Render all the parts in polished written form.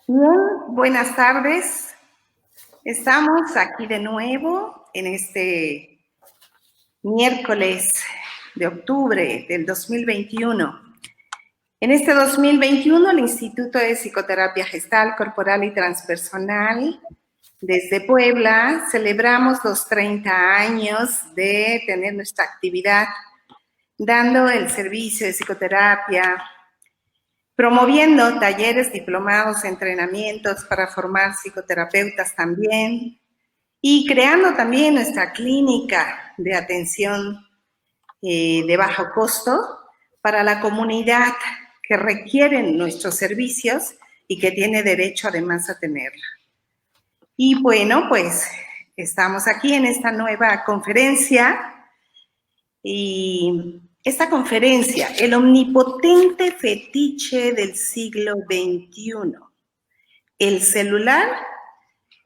Bien, buenas tardes. Estamos aquí de nuevo en este miércoles de octubre del 2021. En este 2021, el Instituto de Psicoterapia Gestal, Corporal y Transpersonal, desde Puebla, celebramos los 30 años de tener nuestra actividad, dando el servicio de psicoterapia, promoviendo talleres, diplomados, entrenamientos para formar psicoterapeutas también, y creando también nuestra clínica de atención de bajo costo para la comunidad que requieren nuestros servicios y que tiene derecho además a tenerla. Y bueno, pues estamos aquí en esta nueva conferencia y esta conferencia, el omnipotente fetiche del siglo XXI, el celular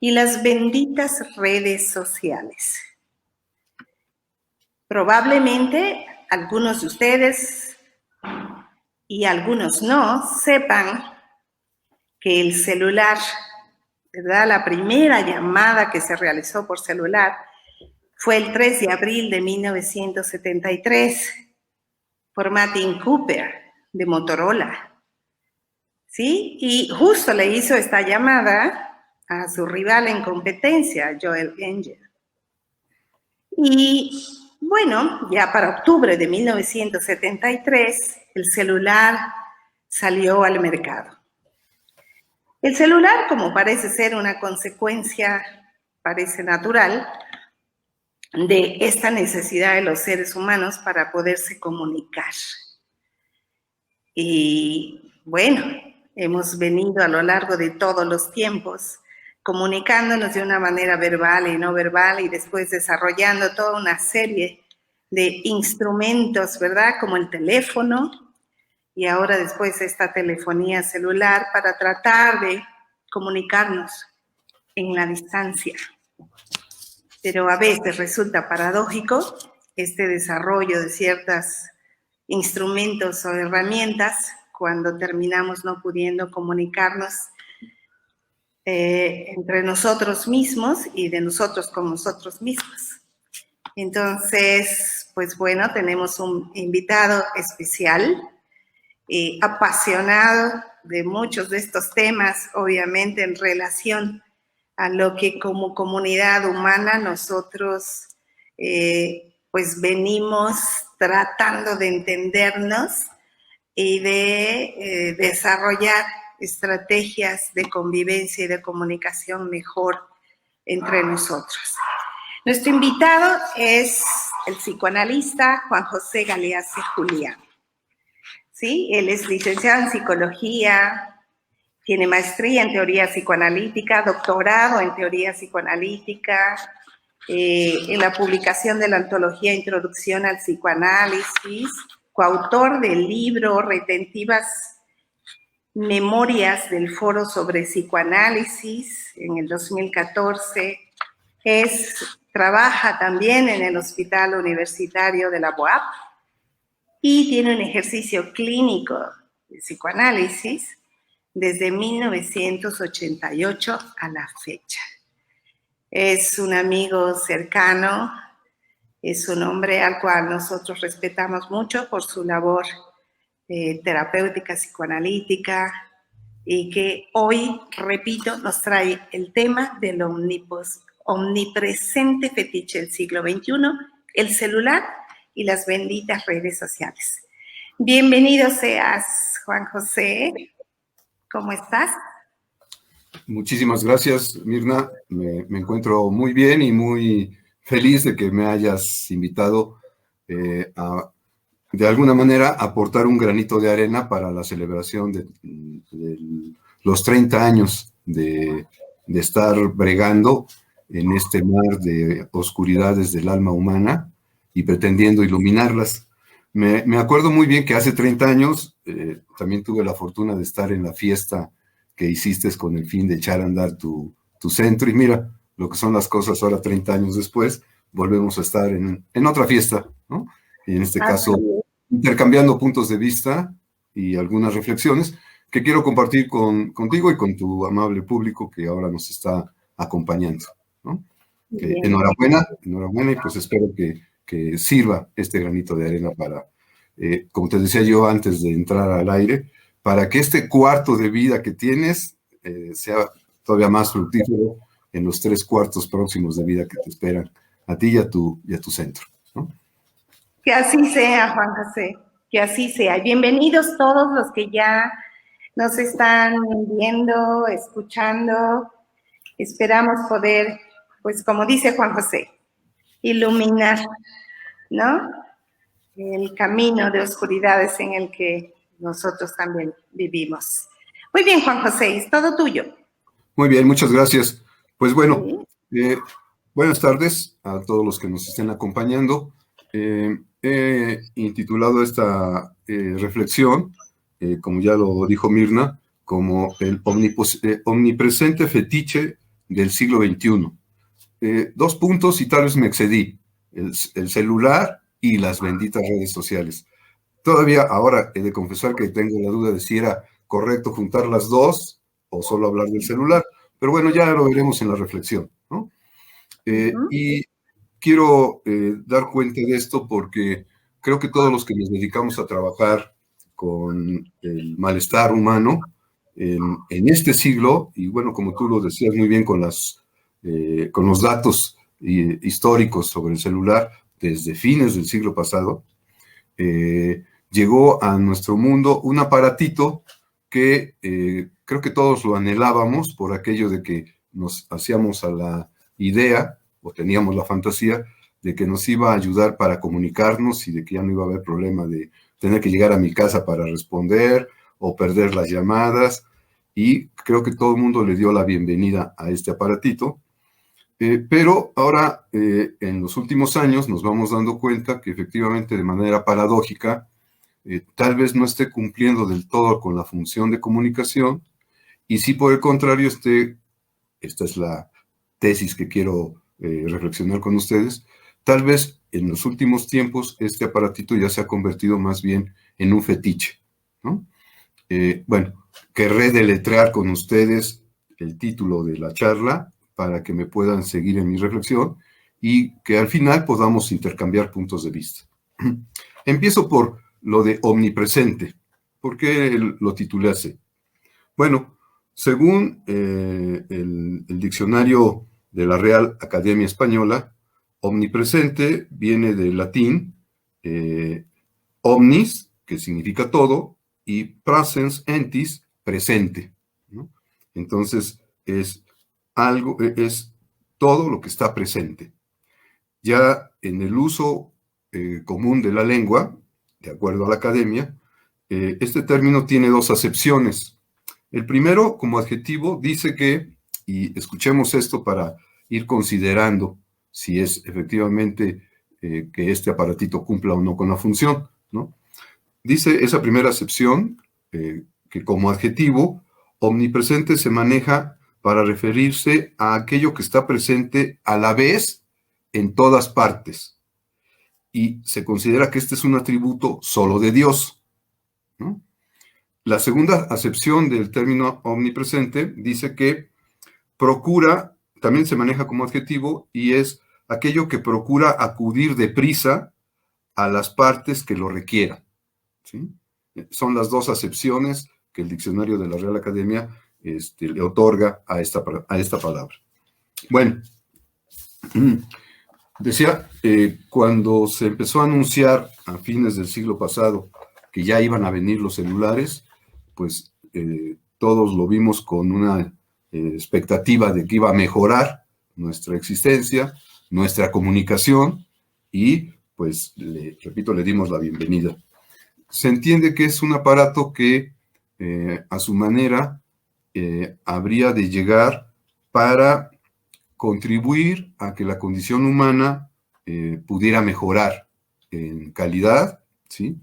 y las benditas redes sociales. Probablemente algunos de ustedes y algunos no sepan que el celular, ¿verdad? La primera llamada que se realizó por celular fue el 3 de abril de 1973 por Martin Cooper de Motorola, ¿sí? Y justo le hizo esta llamada a su rival en competencia, Joel Engel. Y bueno, ya para octubre de 1973, el celular salió al mercado. El celular, como parece ser una consecuencia, parece natural, de esta necesidad de los seres humanos para poderse comunicar. Y bueno, hemos venido a lo largo de todos los tiempos comunicándonos de una manera verbal y no verbal y después desarrollando toda una serie de instrumentos, ¿verdad? Como el teléfono y ahora después esta telefonía celular para tratar de comunicarnos en la distancia. Pero a veces resulta paradójico este desarrollo de ciertos instrumentos o herramientas cuando terminamos no pudiendo comunicarnos entre nosotros mismos y de nosotros con nosotros mismos. Entonces, pues bueno, tenemos un invitado especial, apasionado de muchos de estos temas, obviamente en relación a lo que como comunidad humana nosotros pues venimos tratando de entendernos y de desarrollar estrategias de convivencia y de comunicación mejor entre nosotros. Nuestro invitado es el psicoanalista Juan José Galeazzi Julián. ¿Sí? Él es licenciado en psicología, tiene maestría en teoría psicoanalítica, doctorado en teoría psicoanalítica, en la publicación de la antología Introducción al Psicoanálisis, coautor del libro Retentivas Memorias del Foro sobre Psicoanálisis en el 2014. Trabaja también en el Hospital Universitario de la UAP y tiene un ejercicio clínico de psicoanálisis desde 1988 a la fecha. Es un amigo cercano, es un hombre al cual nosotros respetamos mucho por su labor terapéutica, psicoanalítica, y que hoy, repito, nos trae el tema del omnipresente fetiche del siglo XXI, el celular y las benditas redes sociales. Bienvenido seas, Juan José. ¿Cómo estás? Muchísimas gracias, Mirna. Me encuentro muy bien y muy feliz de que me hayas invitado a, de alguna manera, aportar un granito de arena para la celebración de los 30 años de estar bregando en este mar de oscuridades del alma humana y pretendiendo iluminarlas. Me acuerdo muy bien que hace 30 años también tuve la fortuna de estar en la fiesta que hiciste con el fin de echar a andar tu centro, y mira lo que son las cosas ahora 30 años después, volvemos a estar en otra fiesta, ¿no? Y en este caso, intercambiando puntos de vista y algunas reflexiones, que quiero compartir contigo y con tu amable público que ahora nos está acompañando, ¿no? Enhorabuena, y pues espero que sirva este granito de arena para, como te decía yo antes de entrar al aire, para que este cuarto de vida que tienes sea todavía más fructífero en los 3 cuartos próximos de vida que te esperan a ti y a tu centro, ¿no? Que así sea, Juan José, que así sea. Bienvenidos todos los que ya nos están viendo, escuchando. Esperamos poder, pues como dice Juan José, iluminar, ¿no?, el camino de oscuridades en el que nosotros también vivimos. Muy bien, Juan José, es todo tuyo. Muy bien, muchas gracias. Pues bueno, buenas tardes a todos los que nos estén acompañando. He intitulado esta reflexión, como ya lo dijo Mirna, como el omnipresente fetiche del siglo XXI. 2 puntos y tal vez me excedí: el celular y las benditas redes sociales. Todavía ahora he de confesar que tengo la duda de si era correcto juntar las dos o solo hablar del celular, pero bueno, ya lo veremos en la reflexión, ¿no? Y quiero dar cuenta de esto porque creo que todos los que nos dedicamos a trabajar con el malestar humano en este siglo, y bueno, como tú lo decías muy bien con los datos históricos sobre el celular desde fines del siglo pasado, llegó a nuestro mundo un aparatito que creo que todos lo anhelábamos por aquello de que nos hacíamos a la idea o teníamos la fantasía de que nos iba a ayudar para comunicarnos y de que ya no iba a haber problema de tener que llegar a mi casa para responder o perder las llamadas, y creo que todo el mundo le dio la bienvenida a este aparatito. Pero ahora, en los últimos años, nos vamos dando cuenta que efectivamente de manera paradójica, tal vez no esté cumpliendo del todo con la función de comunicación, y si por el contrario esta es la tesis que quiero reflexionar con ustedes, tal vez en los últimos tiempos este aparatito ya se ha convertido más bien en un fetiche, ¿no? Bueno, querré deletrear con ustedes el título de la charla para que me puedan seguir en mi reflexión y que al final podamos intercambiar puntos de vista. Empiezo por lo de omnipresente. ¿Por qué lo titulé así? Bueno, según el diccionario de la Real Academia Española, omnipresente viene del latín omnis, que significa todo, y presens entis, presente, ¿no? Entonces, es todo lo que está presente. Ya en el uso común de la lengua, de acuerdo a la academia, este término tiene 2 acepciones. El primero, como adjetivo, dice que, y escuchemos esto para ir considerando si es efectivamente que este aparatito cumpla o no con la función, ¿no? Dice esa primera acepción que como adjetivo, omnipresente se maneja para referirse a aquello que está presente a la vez en todas partes. Y se considera que este es un atributo solo de Dios, ¿no? La segunda acepción del término omnipresente dice que procura, también se maneja como adjetivo, y es aquello que procura acudir deprisa a las partes que lo requieran, ¿sí? Son las 2 acepciones que el diccionario de la Real Academia le otorga a esta palabra. Bueno, decía, cuando se empezó a anunciar a fines del siglo pasado que ya iban a venir los celulares, pues todos lo vimos con una expectativa de que iba a mejorar nuestra existencia, nuestra comunicación, y pues, repito, le dimos la bienvenida. Se entiende que es un aparato que a su manera habría de llegar para contribuir a que la condición humana pudiera mejorar en calidad, ¿sí?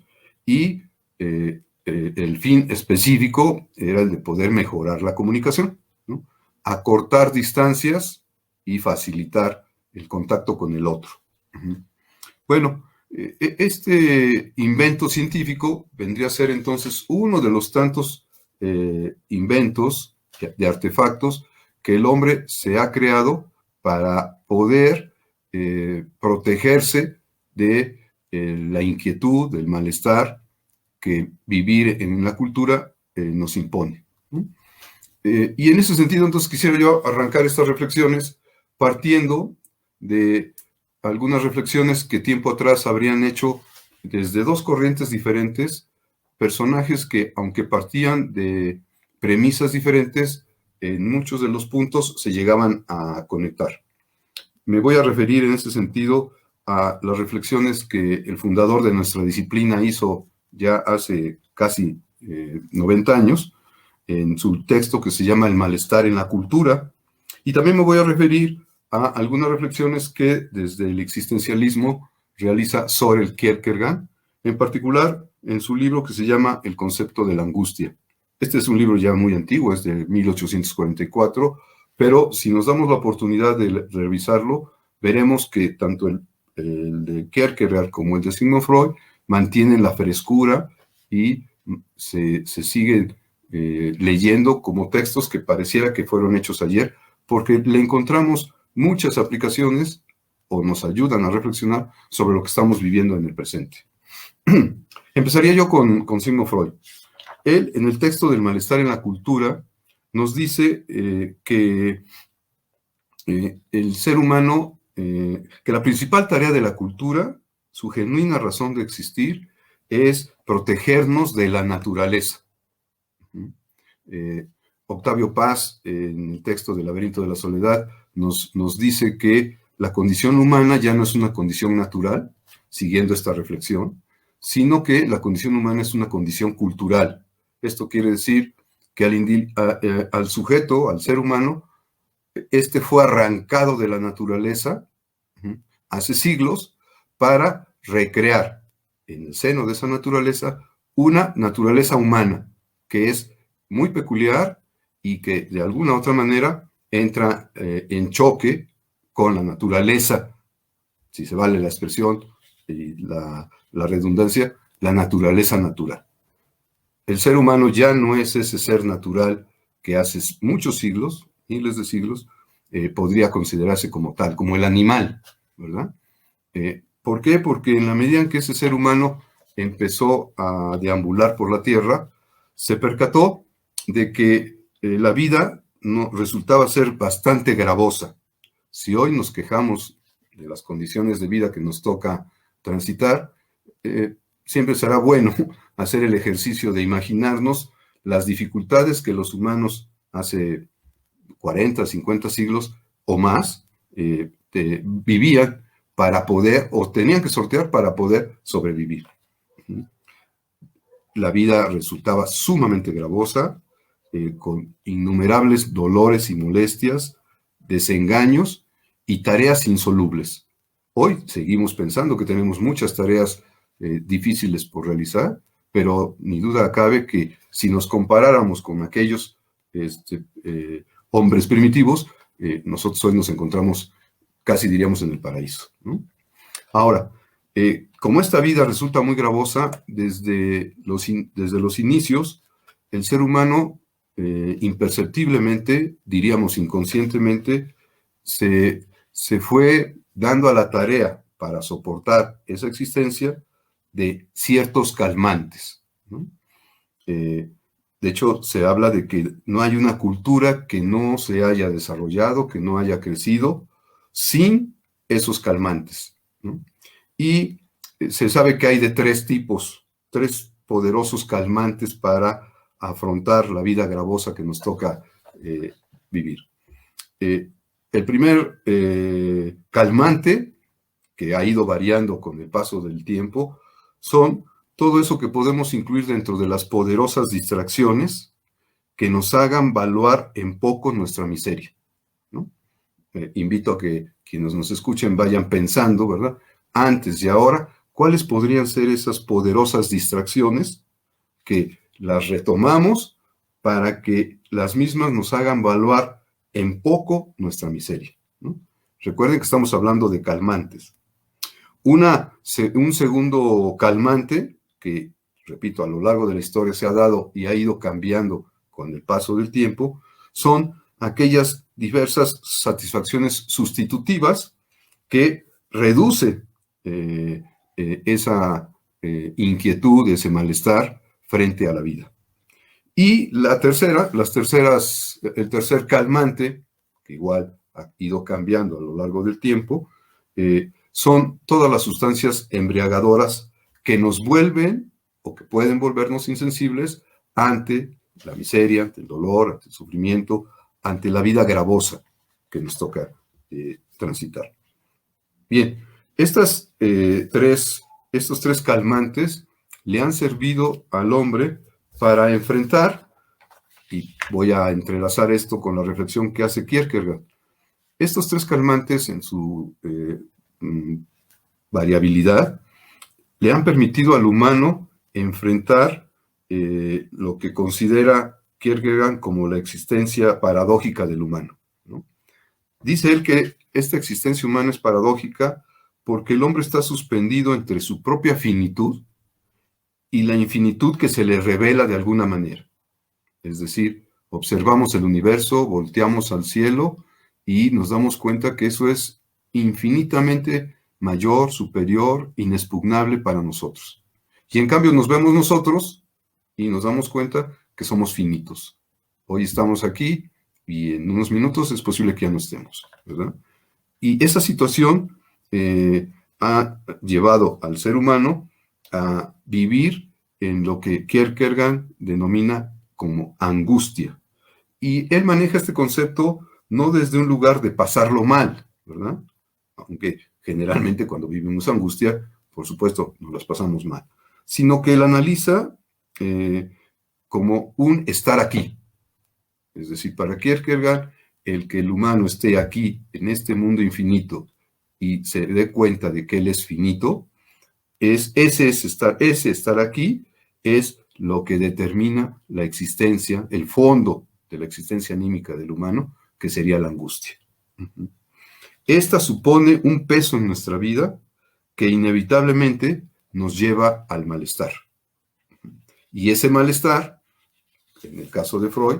Y el fin específico era el de poder mejorar la comunicación, ¿no? Acortar distancias y facilitar el contacto con el otro. Bueno, este invento científico vendría a ser entonces uno de los tantos inventos, de artefactos que el hombre se ha creado para poder protegerse de la inquietud, del malestar que vivir en la cultura nos impone, ¿no? Y en ese sentido, entonces, quisiera yo arrancar estas reflexiones partiendo de algunas reflexiones que tiempo atrás habrían hecho desde dos corrientes diferentes, personajes que, aunque partían de premisas diferentes, en muchos de los puntos se llegaban a conectar. Me voy a referir en ese sentido a las reflexiones que el fundador de nuestra disciplina hizo ya hace casi 90 años, en su texto que se llama El malestar en la cultura, y también me voy a referir a algunas reflexiones que desde el existencialismo realiza Søren Kierkegaard, en particular en su libro que se llama El concepto de la angustia. Este es un libro ya muy antiguo, es de 1844, pero si nos damos la oportunidad de revisarlo, veremos que tanto el de Kierkegaard como el de Sigmund Freud mantienen la frescura y se siguen leyendo como textos que pareciera que fueron hechos ayer, porque le encontramos muchas aplicaciones o nos ayudan a reflexionar sobre lo que estamos viviendo en el presente. Empezaría yo con Sigmund Freud. Él, en el texto del malestar en la cultura, nos dice que el ser humano, que la principal tarea de la cultura, su genuina razón de existir, es protegernos de la naturaleza. Octavio Paz, en el texto del Laberinto de la Soledad, nos dice que la condición humana ya no es una condición natural, siguiendo esta reflexión, sino que la condición humana es una condición cultural. Esto quiere decir que al sujeto, al ser humano, este fue arrancado de la naturaleza hace siglos para recrear en el seno de esa naturaleza una naturaleza humana que es muy peculiar y que de alguna otra manera entra en choque con la naturaleza, si se vale la expresión y la redundancia, la naturaleza natural. El ser humano ya no es ese ser natural que hace muchos siglos, miles de siglos, podría considerarse como tal, como el animal, ¿verdad? ¿Por qué? Porque en la medida en que ese ser humano empezó a deambular por la tierra, se percató de que la vida resultaba ser bastante gravosa. Si hoy nos quejamos de las condiciones de vida que nos toca transitar, siempre será bueno hacer el ejercicio de imaginarnos las dificultades que los humanos hace 40, 50 siglos o más vivían para poder, o tenían que sortear para poder sobrevivir. La vida resultaba sumamente gravosa, con innumerables dolores y molestias, desengaños y tareas insolubles. Hoy seguimos pensando que tenemos muchas tareas difíciles por realizar, pero ni duda cabe que si nos comparáramos con aquellos hombres primitivos, nosotros hoy nos encontramos casi diríamos en el paraíso, ¿no? Ahora, como esta vida resulta muy gravosa, desde los inicios, el ser humano imperceptiblemente, diríamos inconscientemente, se fue dando a la tarea para soportar esa existencia de ciertos calmantes, ¿no? De hecho, se habla de que no hay una cultura que no se haya desarrollado, que no haya crecido, sin esos calmantes, ¿no? Y se sabe que hay de tres tipos, tres poderosos calmantes para afrontar la vida gravosa que nos toca vivir. El primer calmante, que ha ido variando con el paso del tiempo, son todo eso que podemos incluir dentro de las poderosas distracciones que nos hagan valuar en poco nuestra miseria, ¿no? Invito a que quienes nos escuchen vayan pensando, ¿verdad? Antes y ahora, ¿cuáles podrían ser esas poderosas distracciones que las retomamos para que las mismas nos hagan valuar en poco nuestra miseria, ¿no? Recuerden que estamos hablando de calmantes. Un segundo calmante que, repito, a lo largo de la historia se ha dado y ha ido cambiando con el paso del tiempo, son aquellas diversas satisfacciones sustitutivas que reducen esa inquietud, ese malestar frente a la vida. Y el tercer calmante, que igual ha ido cambiando a lo largo del tiempo, son todas las sustancias embriagadoras que nos vuelven o que pueden volvernos insensibles ante la miseria, ante el dolor, ante el sufrimiento, ante la vida gravosa que nos toca transitar. Bien, estos tres calmantes le han servido al hombre para enfrentar, y voy a entrelazar esto con la reflexión que hace Kierkegaard. Estos tres calmantes en su variabilidad le han permitido al humano enfrentar lo que considera Kierkegaard como la existencia paradójica del humano, ¿no? Dice él que esta existencia humana es paradójica porque el hombre está suspendido entre su propia finitud y la infinitud que se le revela de alguna manera. Es decir, observamos el universo, volteamos al cielo y nos damos cuenta que eso es infinitamente mayor, superior, inexpugnable para nosotros. Y en cambio nos vemos nosotros y nos damos cuenta que somos finitos. Hoy estamos aquí y en unos minutos es posible que ya no estemos, ¿verdad? Y esa situación ha llevado al ser humano a vivir en lo que Kierkegaard denomina como angustia. Y él maneja este concepto no desde un lugar de pasarlo mal, ¿verdad? Aunque generalmente cuando vivimos angustia, por supuesto, nos las pasamos mal, sino que él analiza como un estar aquí. Es decir, para Kierkegaard, el que el humano esté aquí, en este mundo infinito, y se dé cuenta de que él es finito, ese estar aquí es lo que determina la existencia, el fondo de la existencia anímica del humano, que sería la angustia. Esta supone un peso en nuestra vida que inevitablemente nos lleva al malestar. Y ese malestar, en el caso de Freud,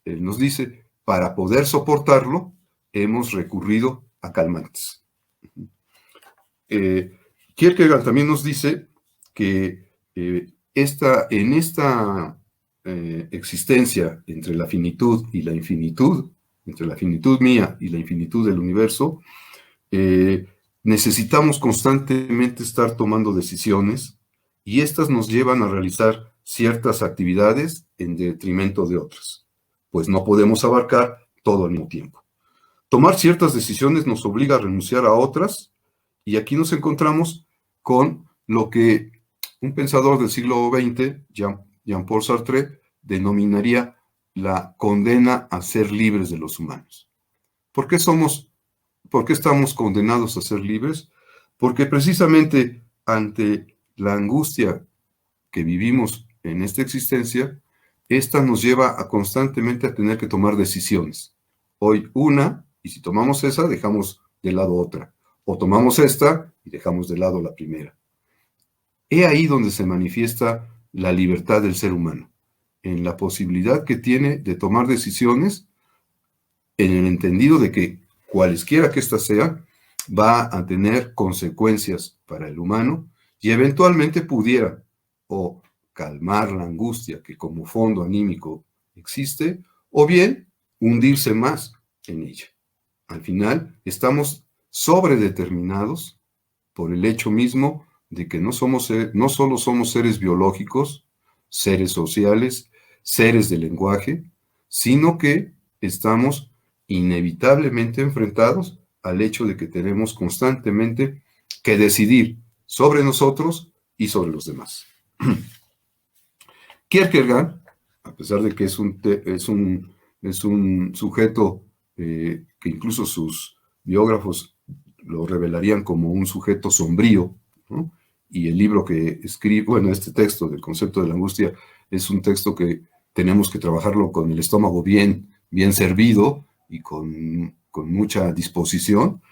él nos dice, para poder soportarlo, hemos recurrido a calmantes. Kierkegaard también nos dice que en esta existencia entre la finitud y la infinitud, entre la finitud mía y la infinitud del universo, necesitamos constantemente estar tomando decisiones y estas nos llevan a realizar ciertas actividades en detrimento de otras, pues no podemos abarcar todo al mismo tiempo. Tomar ciertas decisiones nos obliga a renunciar a otras y aquí nos encontramos con lo que un pensador del siglo XX, Jean-Paul Sartre, denominaría la condena a ser libres de los humanos. ¿Por qué estamos condenados a ser libres? Porque precisamente ante la angustia que vivimos en esta existencia, esta nos lleva a constantemente a tener que tomar decisiones. Hoy una, y si tomamos esa, dejamos de lado otra. O tomamos esta y dejamos de lado la primera. He ahí donde se manifiesta la libertad del ser humano, en la posibilidad que tiene de tomar decisiones en el entendido de que cualesquiera que ésta sea, va a tener consecuencias para el humano y eventualmente pudiera o calmar la angustia que como fondo anímico existe, o bien hundirse más en ella. Al final, estamos sobredeterminados por el hecho mismo de que no solo somos seres biológicos, seres sociales, seres de lenguaje, sino que estamos inevitablemente enfrentados al hecho de que tenemos constantemente que decidir sobre nosotros y sobre los demás. Kierkegaard, a pesar de que es un sujeto que incluso sus biógrafos lo revelarían como un sujeto sombrío, ¿no? Y el libro que escribe, bueno, este texto del concepto de la angustia es un texto que tenemos que trabajarlo con el estómago bien servido y con mucha disposición.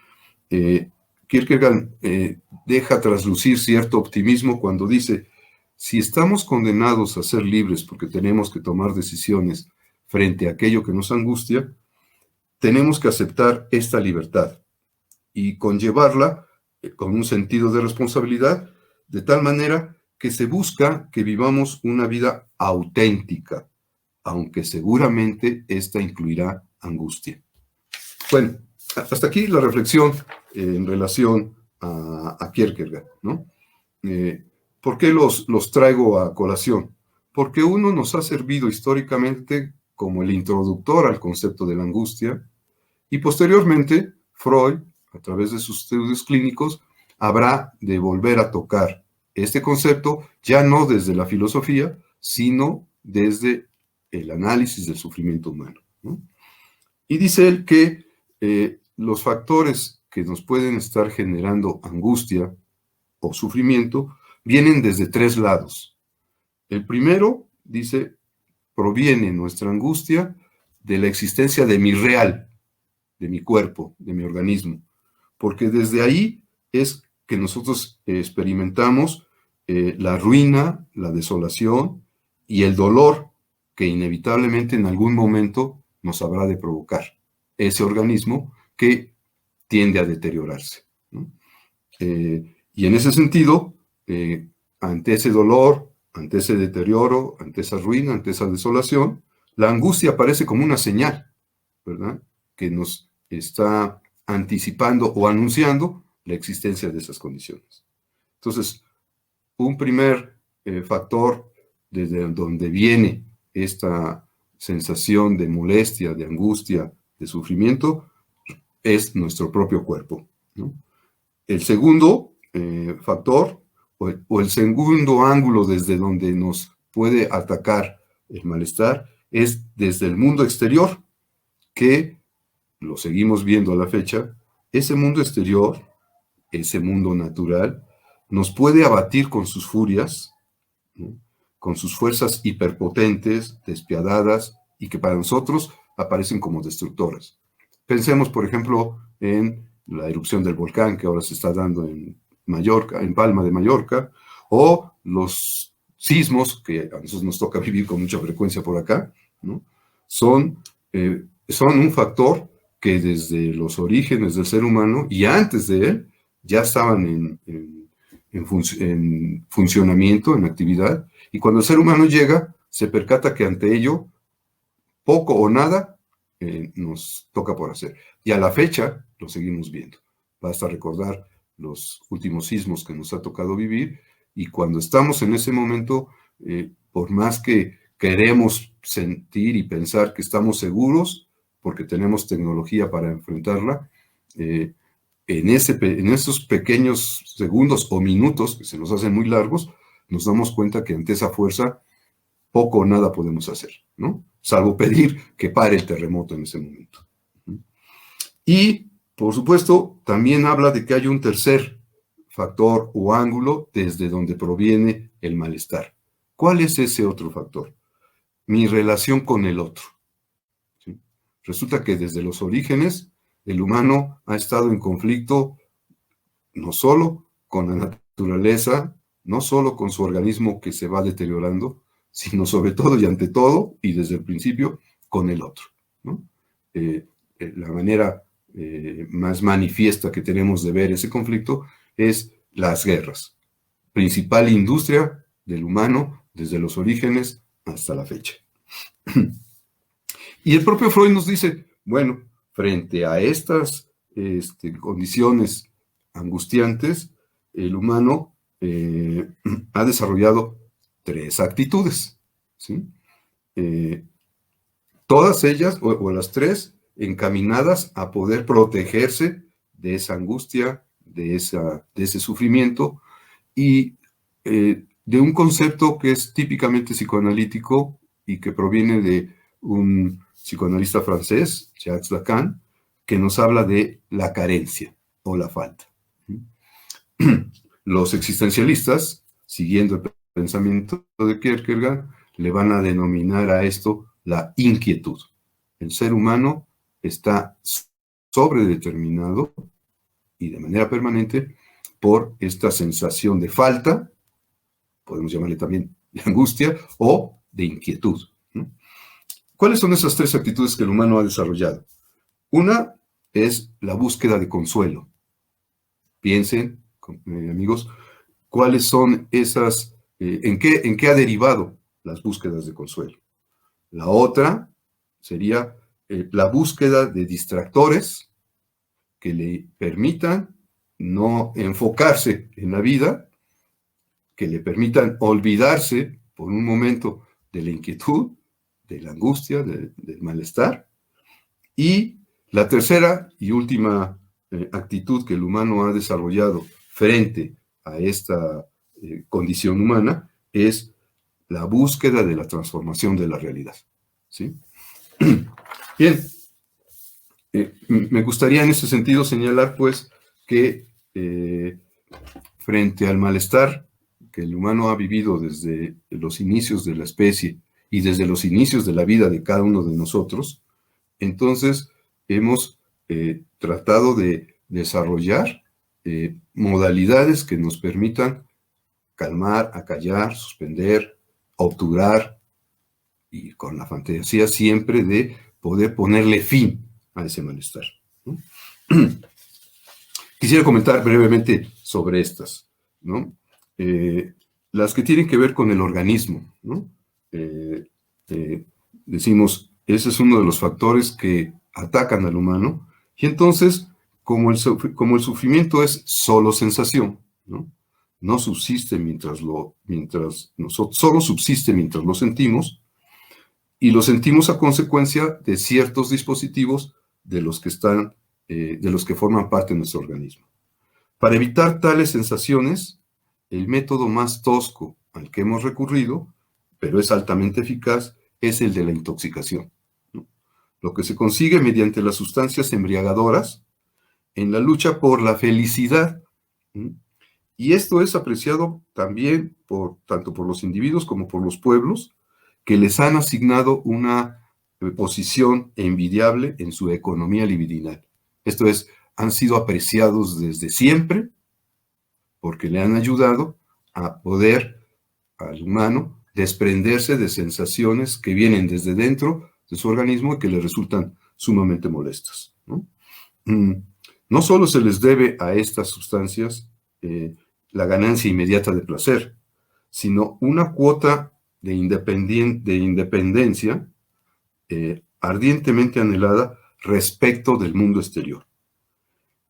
Kierkegaard deja traslucir cierto optimismo cuando dice, si estamos condenados a ser libres porque tenemos que tomar decisiones frente a aquello que nos angustia, tenemos que aceptar esta libertad y conllevarla con un sentido de responsabilidad, de tal manera que se busca que vivamos una vida auténtica, aunque seguramente esta incluirá angustia. Bueno, hasta aquí la reflexión en relación a Kierkegaard, ¿no? ¿Por qué los traigo a colación? Porque uno nos ha servido históricamente como el introductor al concepto de la angustia, y posteriormente Freud, a través de sus estudios clínicos, habrá de volver a tocar este concepto, ya no desde la filosofía, sino desde el análisis del sufrimiento humano, ¿no? Y dice él que los factores que nos pueden estar generando angustia o sufrimiento vienen desde tres lados. El primero, dice, proviene nuestra angustia de la existencia de mi real, de mi cuerpo, de mi organismo, porque desde ahí es que nosotros experimentamos la ruina, la desolación y el dolor que inevitablemente en algún momento nos habrá de provocar ese organismo que tiende a deteriorarse, ¿no? Y en ese sentido, ante ese dolor, ante ese deterioro, ante esa ruina, ante esa desolación, la angustia aparece como una señal, ¿verdad?, que nos está anticipando o anunciando la existencia de esas condiciones. Entonces, un primer factor desde donde viene esta sensación de molestia, de angustia, de sufrimiento, es nuestro propio cuerpo, ¿no? El segundo factor, o el segundo ángulo desde donde nos puede atacar el malestar, es desde el mundo exterior, que lo seguimos viendo a la fecha. Ese mundo exterior, ese mundo natural, nos puede abatir con sus furias, ¿no?, con sus fuerzas hiperpotentes, despiadadas, y que para nosotros aparecen como destructoras. Pensemos, por ejemplo, en la erupción del volcán que ahora se está dando en Mallorca, en Palma de Mallorca, o los sismos que a nosotros nos toca vivir con mucha frecuencia por acá, ¿no? Son un factor que desde los orígenes del ser humano y antes de él ya estaban en funcionamiento, en actividad, y cuando el ser humano llega, se percata que ante ello poco o nada nos toca por hacer. Y a la fecha lo seguimos viendo. Basta recordar los últimos sismos que nos ha tocado vivir, y cuando estamos en ese momento, por más que queremos sentir y pensar que estamos seguros, porque tenemos tecnología para enfrentarla, en esos pequeños segundos o minutos, que se nos hacen muy largos, nos damos cuenta que ante esa fuerza poco o nada podemos hacer, ¿no? Salvo pedir que pare el terremoto en ese momento. Y, por supuesto, también habla de que hay un tercer factor o ángulo desde donde proviene el malestar. ¿Cuál es ese otro factor? Mi relación con el otro, ¿sí? Resulta que desde los orígenes el humano ha estado en conflicto no solo con la naturaleza, no solo con su organismo que se va deteriorando, sino sobre todo y ante todo, y desde el principio, con el otro, ¿no? La manera más manifiesta que tenemos de ver ese conflicto es las guerras, principal industria del humano desde los orígenes hasta la fecha. Y el propio Freud nos dice, bueno, frente a estas condiciones angustiantes, el humano ha desarrollado tres actitudes, ¿sí? Todas ellas, o las tres, encaminadas a poder protegerse de esa angustia, de ese sufrimiento, y de un concepto que es típicamente psicoanalítico y que proviene de un psicoanalista francés, Jacques Lacan, que nos habla de la carencia o la falta. Los existencialistas, siguiendo el pensamiento de Kierkegaard, le van a denominar a esto la inquietud. El ser humano está sobredeterminado y de manera permanente por esta sensación de falta, podemos llamarle también de angustia, o de inquietud, ¿no? ¿Cuáles son esas tres actitudes que el humano ha desarrollado? Una es la búsqueda de consuelo. Piensen, amigos, cuáles son esas, en qué ha derivado las búsquedas de consuelo. La otra sería la búsqueda de distractores que le permitan no enfocarse en la vida, que le permitan olvidarse por un momento de la inquietud, de la angustia, del malestar. Y la tercera y última actitud que el humano ha desarrollado frente a esta condición humana es la búsqueda de la transformación de la realidad. ¿Sí? Bien, me gustaría en ese sentido señalar, pues, que frente al malestar que el humano ha vivido desde los inicios de la especie y desde los inicios de la vida de cada uno de nosotros, entonces hemos tratado de desarrollar modalidades que nos permitan calmar, acallar, suspender, obturar, y con la fantasía siempre de poder ponerle fin a ese malestar, ¿no? Quisiera comentar brevemente sobre estas, ¿no? Las que tienen que ver con el organismo, ¿no? Decimos, ese es uno de los factores que atacan al humano, y entonces, como el sufrimiento es solo sensación, ¿no? No subsiste solo subsiste mientras lo sentimos, y lo sentimos a consecuencia de ciertos dispositivos de los que forman parte de nuestro organismo. Para evitar tales sensaciones, el método más tosco al que hemos recurrido, pero es altamente eficaz, es el de la intoxicación, ¿no? Lo que se consigue mediante las sustancias embriagadoras en la lucha por la felicidad, ¿no? Y esto es apreciado también tanto por los individuos como por los pueblos, que les han asignado una posición envidiable en su economía libidinal. Esto es, han sido apreciados desde siempre porque le han ayudado a poder al humano desprenderse de sensaciones que vienen desde dentro de su organismo y que le resultan sumamente molestas, ¿no? No solo se les debe a estas sustancias la ganancia inmediata de placer, sino una cuota de independencia ardientemente anhelada respecto del mundo exterior.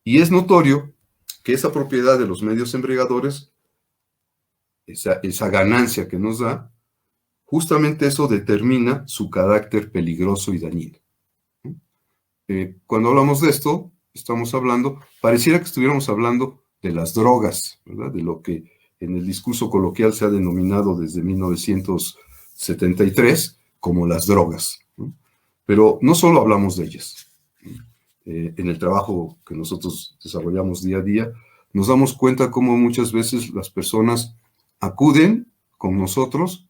Y es notorio que esa propiedad de los medios embriagadores, esa ganancia que nos da, justamente eso determina su carácter peligroso y dañino. Cuando hablamos de esto, pareciera que estuviéramos hablando de las drogas, ¿verdad? De lo que en el discurso coloquial se ha denominado desde 1973 como las drogas, ¿no? Pero no solo hablamos de ellas. En el trabajo que nosotros desarrollamos día a día, nos damos cuenta cómo muchas veces las personas acuden con nosotros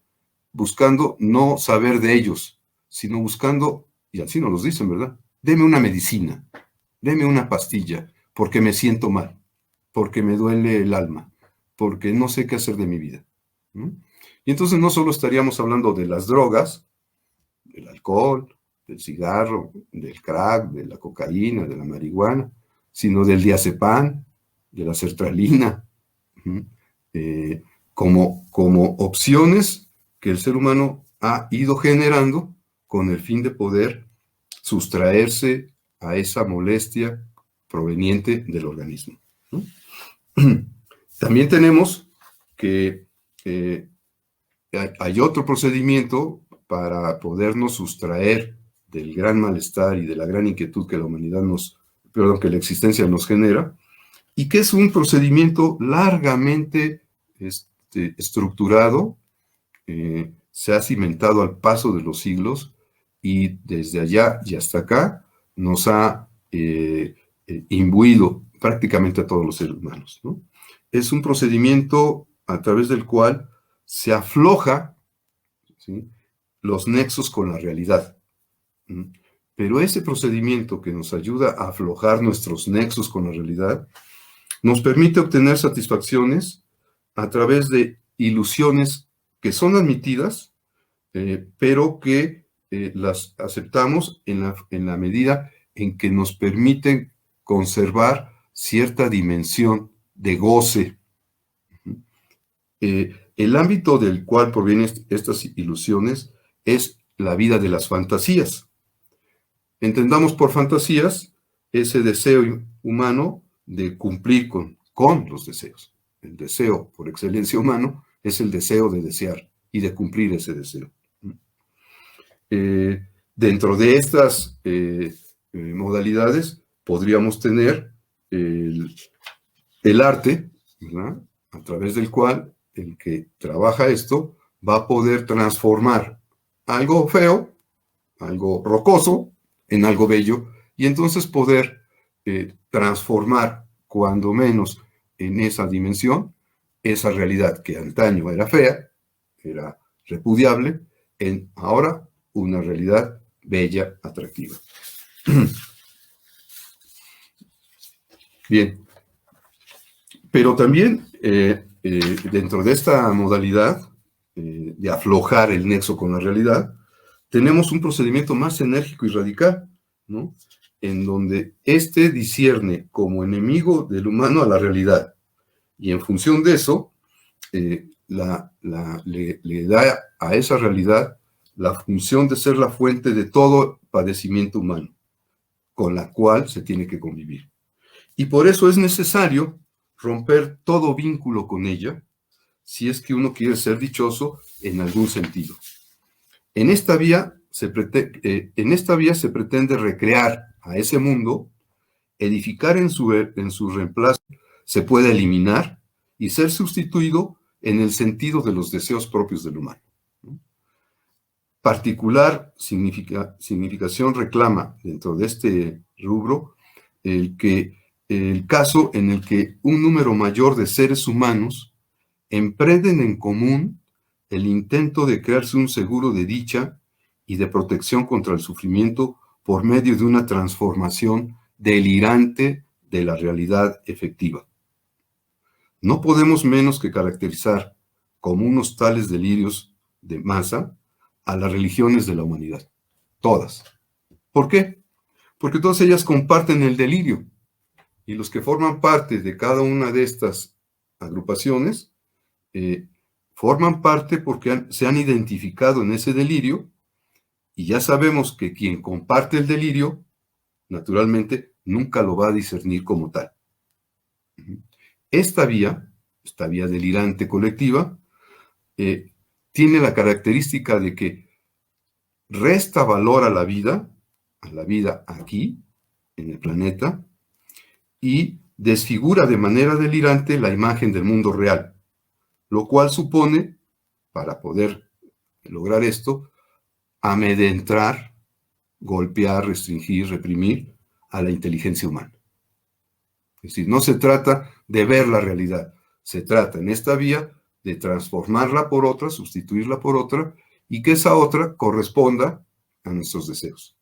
buscando no saber de ellos, sino buscando, y así nos lo dicen, ¿verdad? Deme una medicina, deme una pastilla, porque me siento mal, porque me duele el alma, porque no sé qué hacer de mi vida, ¿no? Y entonces no solo estaríamos hablando de las drogas, del alcohol, del cigarro, del crack, de la cocaína, de la marihuana, sino del diazepam, de la sertralina, como opciones que el ser humano ha ido generando con el fin de poder sustraerse a esa molestia proveniente del organismo, ¿no? También tenemos que hay otro procedimiento para podernos sustraer del gran malestar y de la gran inquietud que que la existencia nos genera, y que es un procedimiento largamente estructurado, se ha cimentado al paso de los siglos, y desde allá y hasta acá nos ha imbuido prácticamente a todos los seres humanos, ¿no? Es un procedimiento a través del cual se afloja, ¿sí?, los nexos con la realidad. Pero ese procedimiento que nos ayuda a aflojar nuestros nexos con la realidad nos permite obtener satisfacciones a través de ilusiones que son admitidas, pero que las aceptamos en la medida en que nos permiten conservar cierta dimensión de goce. El ámbito del cual provienen estas ilusiones es la vida de las fantasías. Entendamos por fantasías ese deseo humano de cumplir con los deseos. El deseo por excelencia humano es el deseo de desear y de cumplir ese deseo. Dentro de estas modalidades podríamos tener el arte, ¿verdad?, a través del cual el que trabaja esto va a poder transformar algo feo, algo rocoso, en algo bello, y entonces poder transformar, cuando menos en esa dimensión, esa realidad que antaño era fea, era repudiable, en ahora una realidad bella, atractiva. Bien, pero también dentro de esta modalidad de aflojar el nexo con la realidad, tenemos un procedimiento más enérgico y radical, ¿no?, en donde éste discierne como enemigo del humano a la realidad, y en función de eso, le da a esa realidad la función de ser la fuente de todo padecimiento humano, con la cual se tiene que convivir. Y por eso es necesario romper todo vínculo con ella, si es que uno quiere ser dichoso en algún sentido. En esta vía se pretende recrear a ese mundo, edificar en su reemplazo, se puede eliminar y ser sustituido en el sentido de los deseos propios del humano. Particular significación reclama dentro de este rubro el caso en el que un número mayor de seres humanos emprenden en común el intento de crearse un seguro de dicha y de protección contra el sufrimiento por medio de una transformación delirante de la realidad efectiva. No podemos menos que caracterizar como unos tales delirios de masa a las religiones de la humanidad, todas. ¿Por qué? Porque todas ellas comparten el delirio, y los que forman parte de cada una de estas agrupaciones forman parte porque se han identificado en ese delirio, y ya sabemos que quien comparte el delirio, naturalmente, nunca lo va a discernir como tal. Esta vía delirante colectiva, tiene la característica de que resta valor a la vida aquí, en el planeta, y desfigura de manera delirante la imagen del mundo real, lo cual supone, para poder lograr esto, amedrentar, golpear, restringir, reprimir a la inteligencia humana. Es decir, no se trata de ver la realidad, se trata en esta vía de transformarla por otra, sustituirla por otra, y que esa otra corresponda a nuestros deseos.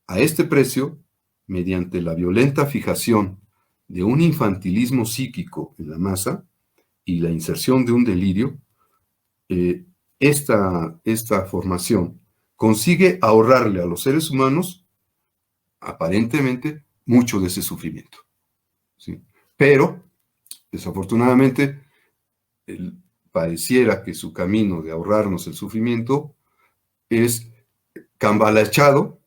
A este precio, mediante la violenta fijación de un infantilismo psíquico en la masa y la inserción de un delirio, esta formación consigue ahorrarle a los seres humanos, aparentemente, mucho de ese sufrimiento, ¿sí? Pero, desafortunadamente, pareciera que su camino de ahorrarnos el sufrimiento es cambalachado,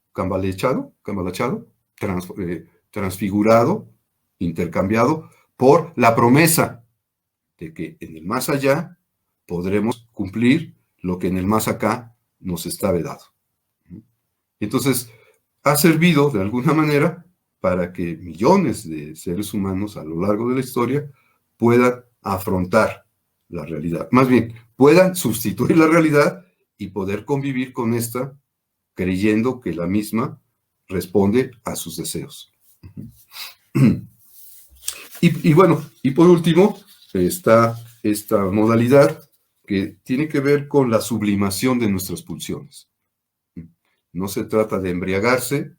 transfigurado, intercambiado por la promesa de que en el más allá podremos cumplir lo que en el más acá nos está vedado. Entonces, ha servido de alguna manera para que millones de seres humanos a lo largo de la historia puedan afrontar la realidad. Más bien, puedan sustituir la realidad y poder convivir con esta, creyendo que la misma responde a sus deseos. Y bueno, y por último, está esta modalidad que tiene que ver con la sublimación de nuestras pulsiones. No se trata de embriagarse,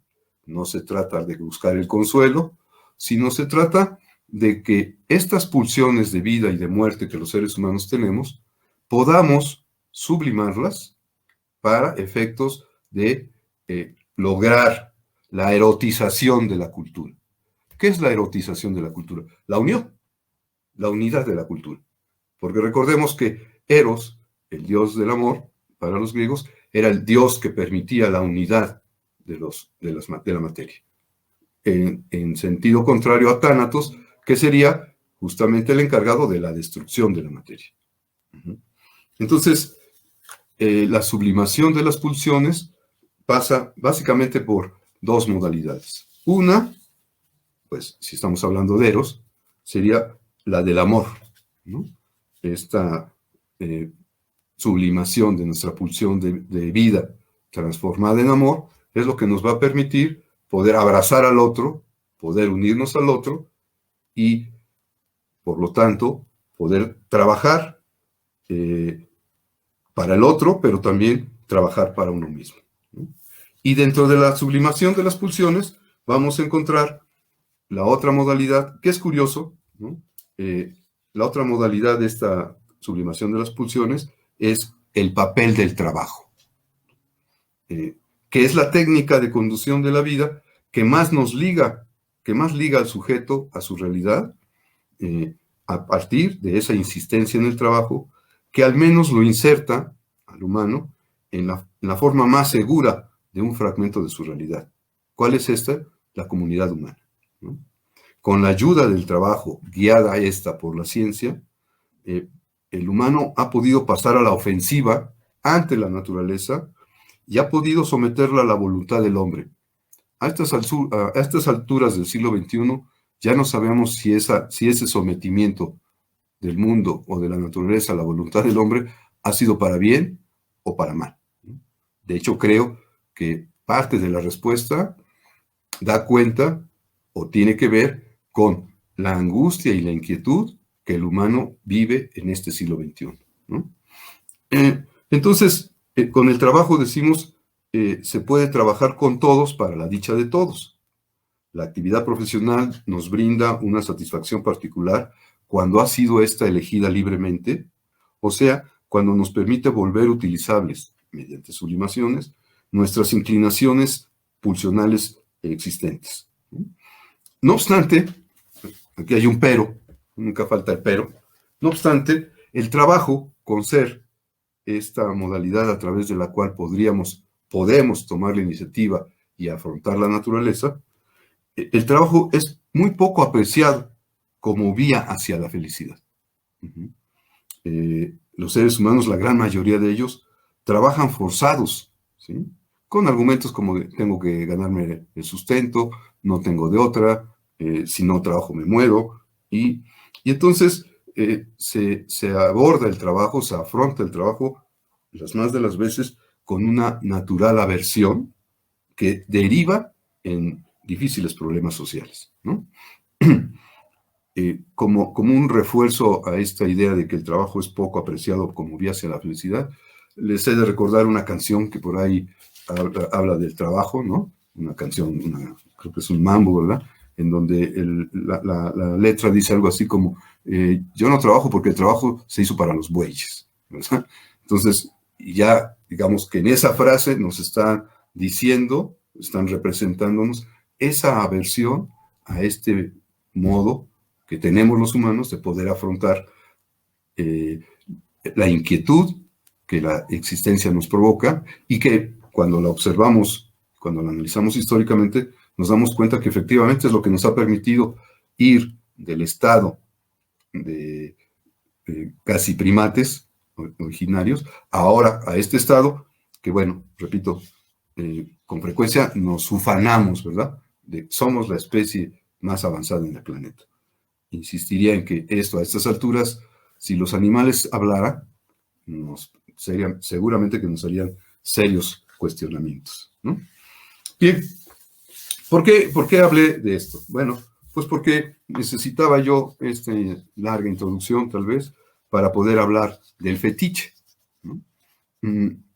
no se trata de buscar el consuelo, sino se trata de que estas pulsiones de vida y de muerte que los seres humanos tenemos, podamos sublimarlas para efectos de lograr la erotización de la cultura. ¿Qué es la erotización de la cultura? La unión, la unidad de la cultura. Porque recordemos que Eros, el dios del amor, para los griegos, era el dios que permitía la unidad de la materia. En sentido contrario a Tánatos, que sería justamente el encargado de la destrucción de la materia. Entonces, la sublimación de las pulsiones pasa básicamente por dos modalidades. Una, pues si estamos hablando de Eros, sería la del amor, ¿no? Esta sublimación de nuestra pulsión de vida transformada en amor es lo que nos va a permitir poder abrazar al otro, poder unirnos al otro y, por lo tanto, poder trabajar para el otro, pero también trabajar para uno mismo, ¿no? Y dentro de la sublimación de las pulsiones vamos a encontrar la otra modalidad, que es curioso, ¿no? La otra modalidad de esta sublimación de las pulsiones es el papel del trabajo, que es la técnica de conducción de la vida que más nos liga, que más liga al sujeto a su realidad, a partir de esa insistencia en el trabajo, que al menos lo inserta al humano en la forma más segura de un fragmento de su realidad. ¿Cuál es esta? La comunidad humana, ¿no? Con la ayuda del trabajo, guiada esta por la ciencia, el humano ha podido pasar a la ofensiva ante la naturaleza y ha podido someterla a la voluntad del hombre. A estas alturas del siglo XXI ya no sabemos si ese sometimiento del mundo o de la naturaleza a la voluntad del hombre ha sido para bien o para mal. De hecho, creo que parte de la respuesta da cuenta o tiene que ver con la angustia y la inquietud que el humano vive en este siglo XXI, ¿no? Entonces, con el trabajo decimos, se puede trabajar con todos para la dicha de todos. La actividad profesional nos brinda una satisfacción particular cuando ha sido esta elegida libremente, o sea, cuando nos permite volver utilizables, mediante sublimaciones, nuestras inclinaciones pulsionales existentes. No obstante, aquí hay un pero, nunca falta el pero, no obstante, el trabajo con ser esta modalidad a través de la cual podemos tomar la iniciativa y afrontar la naturaleza, el trabajo es muy poco apreciado como vía hacia la felicidad. Los seres humanos, la gran mayoría de ellos, trabajan forzados, ¿sí? Con argumentos como tengo que ganarme el sustento, no tengo de otra, si no trabajo me muero, y entonces se aborda el trabajo, se afronta el trabajo, las más de las veces, con una natural aversión que deriva en difíciles problemas sociales, ¿no? Como un refuerzo a esta idea de que el trabajo es poco apreciado como vía hacia la felicidad, les he de recordar una canción que por ahí habla del trabajo, ¿no? Una canción, creo que es un mambo, ¿verdad? En donde la letra dice algo así como, yo no trabajo porque el trabajo se hizo para los bueyes, ¿verdad? Entonces, ya digamos que en esa frase nos están diciendo, están representándonos esa aversión a este modo que tenemos los humanos de poder afrontar la inquietud que la existencia nos provoca y que cuando la observamos, cuando la analizamos históricamente, nos damos cuenta que efectivamente es lo que nos ha permitido ir del estado de casi primates originarios, ahora a este estado que, bueno, repito, con frecuencia nos ufanamos, ¿verdad? Somos la especie más avanzada en el planeta. Insistiría en que esto a estas alturas, si los animales hablaran, seguramente que nos harían serios cuestionamientos, ¿no? Bien, ¿por qué hablé de esto? Bueno, pues porque necesitaba yo esta larga introducción, tal vez, para poder hablar del fetiche, ¿no?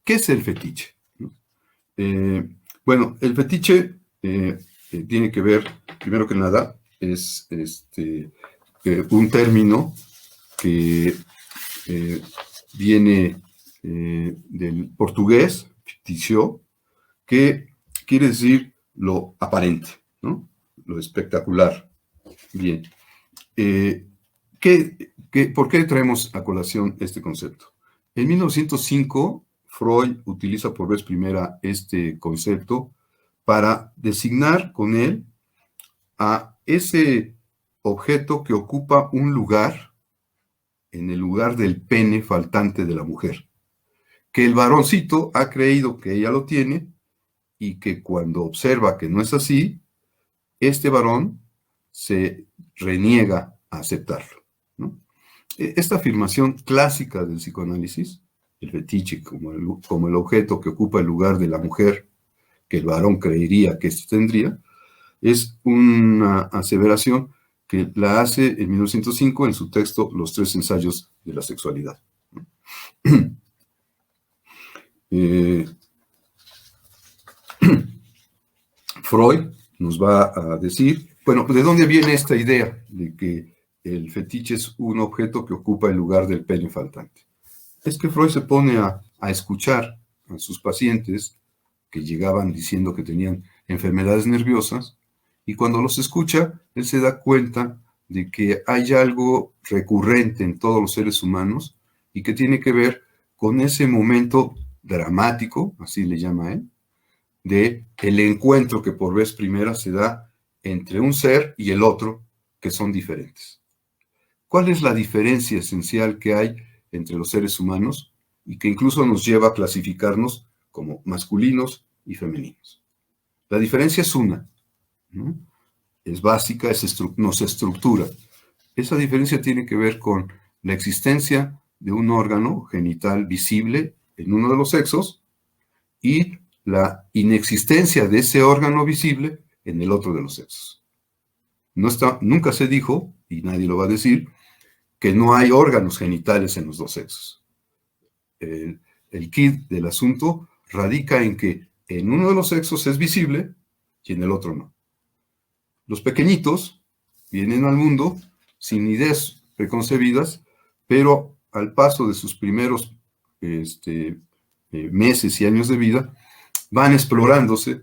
¿Qué es el fetiche? Bueno, el fetiche tiene que ver, primero que nada, es un término que viene del portugués, ficticio, que quiere decir lo aparente, ¿no? Lo espectacular. Bien. ¿Por qué traemos a colación este concepto? En 1905, Freud utiliza por vez primera este concepto para designar con él a ese objeto que ocupa un lugar en el lugar del pene faltante de la mujer, que el varoncito ha creído que ella lo tiene y que cuando observa que no es así, este varón se reniega a aceptarlo, ¿no? Esta afirmación clásica del psicoanálisis, el fetiche como el objeto que ocupa el lugar de la mujer que el varón creería que éste tendría, es una aseveración que la hace en 1905 en su texto Los tres ensayos de la sexualidad. Freud nos va a decir, bueno, ¿de dónde viene esta idea de que el fetiche es un objeto que ocupa el lugar del pene faltante? Es que Freud se pone a escuchar a sus pacientes que llegaban diciendo que tenían enfermedades nerviosas, y cuando los escucha, él se da cuenta de que hay algo recurrente en todos los seres humanos y que tiene que ver con ese momento dramático, así le llama él, de el encuentro que por vez primera se da entre un ser y el otro, que son diferentes. ¿Cuál es la diferencia esencial que hay entre los seres humanos y que incluso nos lleva a clasificarnos como masculinos y femeninos? La diferencia es una, ¿no? Es básica, nos estructura. Esa diferencia tiene que ver con la existencia de un órgano genital visible en uno de los sexos y la inexistencia de ese órgano visible en el otro de los sexos. Nunca se dijo, y nadie lo va a decir, que no hay órganos genitales en los dos sexos. El quid del asunto radica en que en uno de los sexos es visible y en el otro no. Los pequeñitos vienen al mundo sin ideas preconcebidas, pero al paso de sus primeros meses y años de vida, van explorándose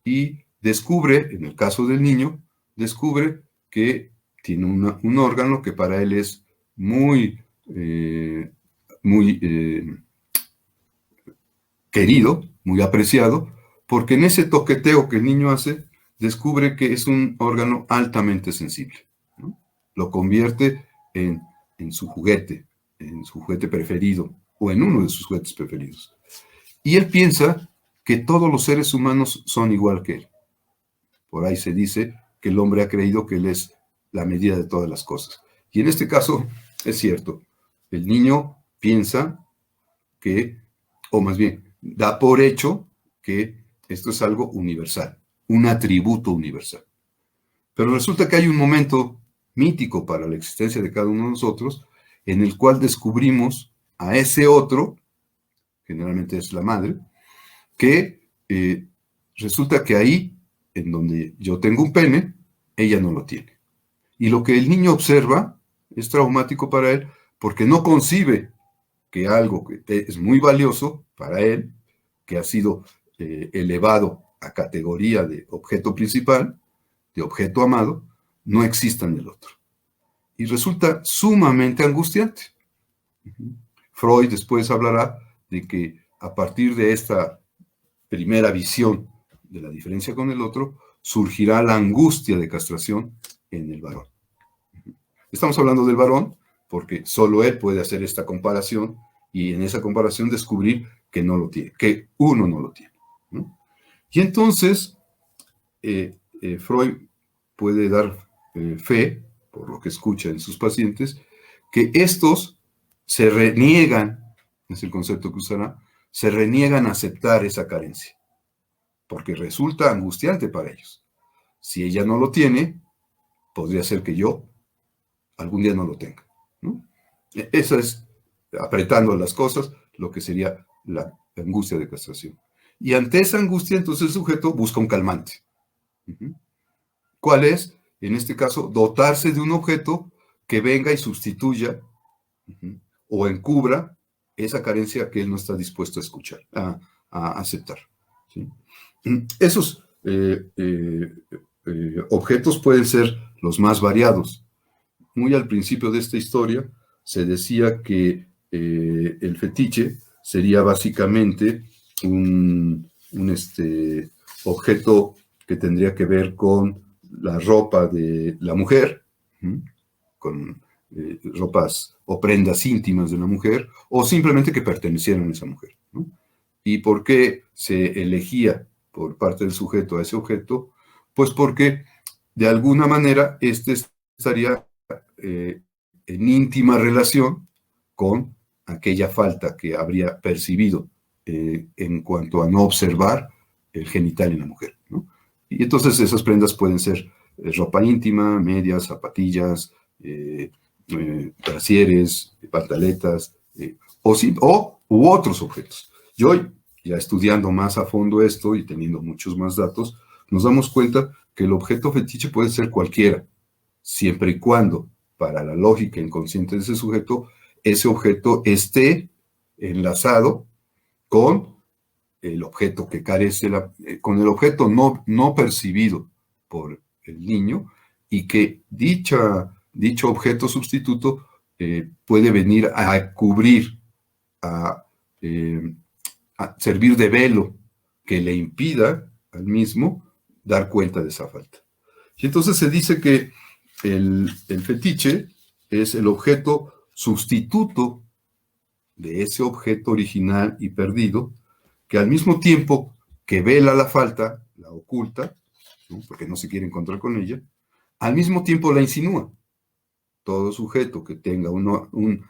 y descubre, en el caso del niño, descubre que tiene un órgano que para él es muy querido, muy apreciado, porque en ese toqueteo que el niño hace, descubre que es un órgano altamente sensible, ¿no? Lo convierte en su juguete preferido, o en uno de sus juguetes preferidos. Y él piensa que todos los seres humanos son igual que él. Por ahí se dice que el hombre ha creído que él es la medida de todas las cosas. Y en este caso es cierto. El niño piensa que, o más bien, da por hecho que esto es algo universal, un atributo universal. Pero resulta que hay un momento mítico para la existencia de cada uno de nosotros en el cual descubrimos a ese otro, generalmente es la madre, que resulta que ahí, en donde yo tengo un pene, ella no lo tiene. Y lo que el niño observa es traumático para él porque no concibe que algo que es muy valioso para él, que ha sido elevado a categoría de objeto principal, de objeto amado, no exista en el otro. Y resulta sumamente angustiante. Freud después hablará de que a partir de esta primera visión de la diferencia con el otro, surgirá la angustia de castración en el varón. Estamos hablando del varón porque solo él puede hacer esta comparación y en esa comparación descubrir que no lo tiene, que uno no lo tiene, ¿no? Y entonces Freud puede dar fe, por lo que escucha en sus pacientes, que estos se reniegan, es el concepto que usará, se reniegan a aceptar esa carencia, porque resulta angustiante para ellos. Si ella no lo tiene, podría ser que yo algún día no lo tenga, ¿no? Esa es, apretando las cosas, lo que sería la angustia de castración. Y ante esa angustia, entonces el sujeto busca un calmante. ¿Cuál es? En este caso, dotarse de un objeto que venga y sustituya o encubra esa carencia que él no está dispuesto a escuchar, a aceptar, ¿sí? Esos objetos pueden ser los más variados. Muy al principio de esta historia se decía que el fetiche sería básicamente un objeto que tendría que ver con la ropa de la mujer, ¿sí? Con ropas o prendas íntimas de la mujer, o simplemente que pertenecieran a esa mujer, ¿no? ¿Y por qué se elegía por parte del sujeto a ese objeto? Pues porque de alguna manera estaría en íntima relación con aquella falta que habría percibido en cuanto a no observar el genital en la mujer, ¿no? Y entonces esas prendas pueden ser ropa íntima, medias, zapatillas, brasieres, pantaletas, u otros objetos. Y hoy, ya estudiando más a fondo esto y teniendo muchos más datos, nos damos cuenta que el objeto fetiche puede ser cualquiera, siempre y cuando, para la lógica inconsciente de ese sujeto, ese objeto esté enlazado con el objeto que carece, con el objeto no percibido por el niño, y que dicho objeto sustituto puede venir a cubrir, eh, a servir de velo que le impida al mismo dar cuenta de esa falta. Y entonces se dice que el fetiche es el objeto sustituto de ese objeto original y perdido, que al mismo tiempo que vela la falta, la oculta, ¿no? Porque no se quiere encontrar con ella, al mismo tiempo la insinúa. Todo sujeto que tenga un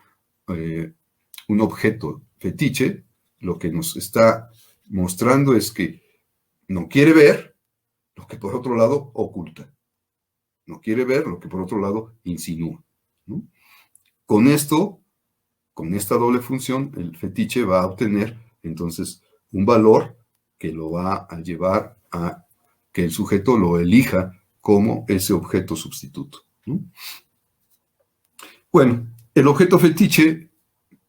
objeto fetiche, lo que nos está mostrando es que no quiere ver lo que por otro lado oculta. No quiere ver lo que por otro lado insinúa, ¿no? Con esto, con esta doble función, el fetiche va a obtener entonces un valor que lo va a llevar a que el sujeto lo elija como ese objeto sustituto, ¿no? Bueno, el objeto fetiche,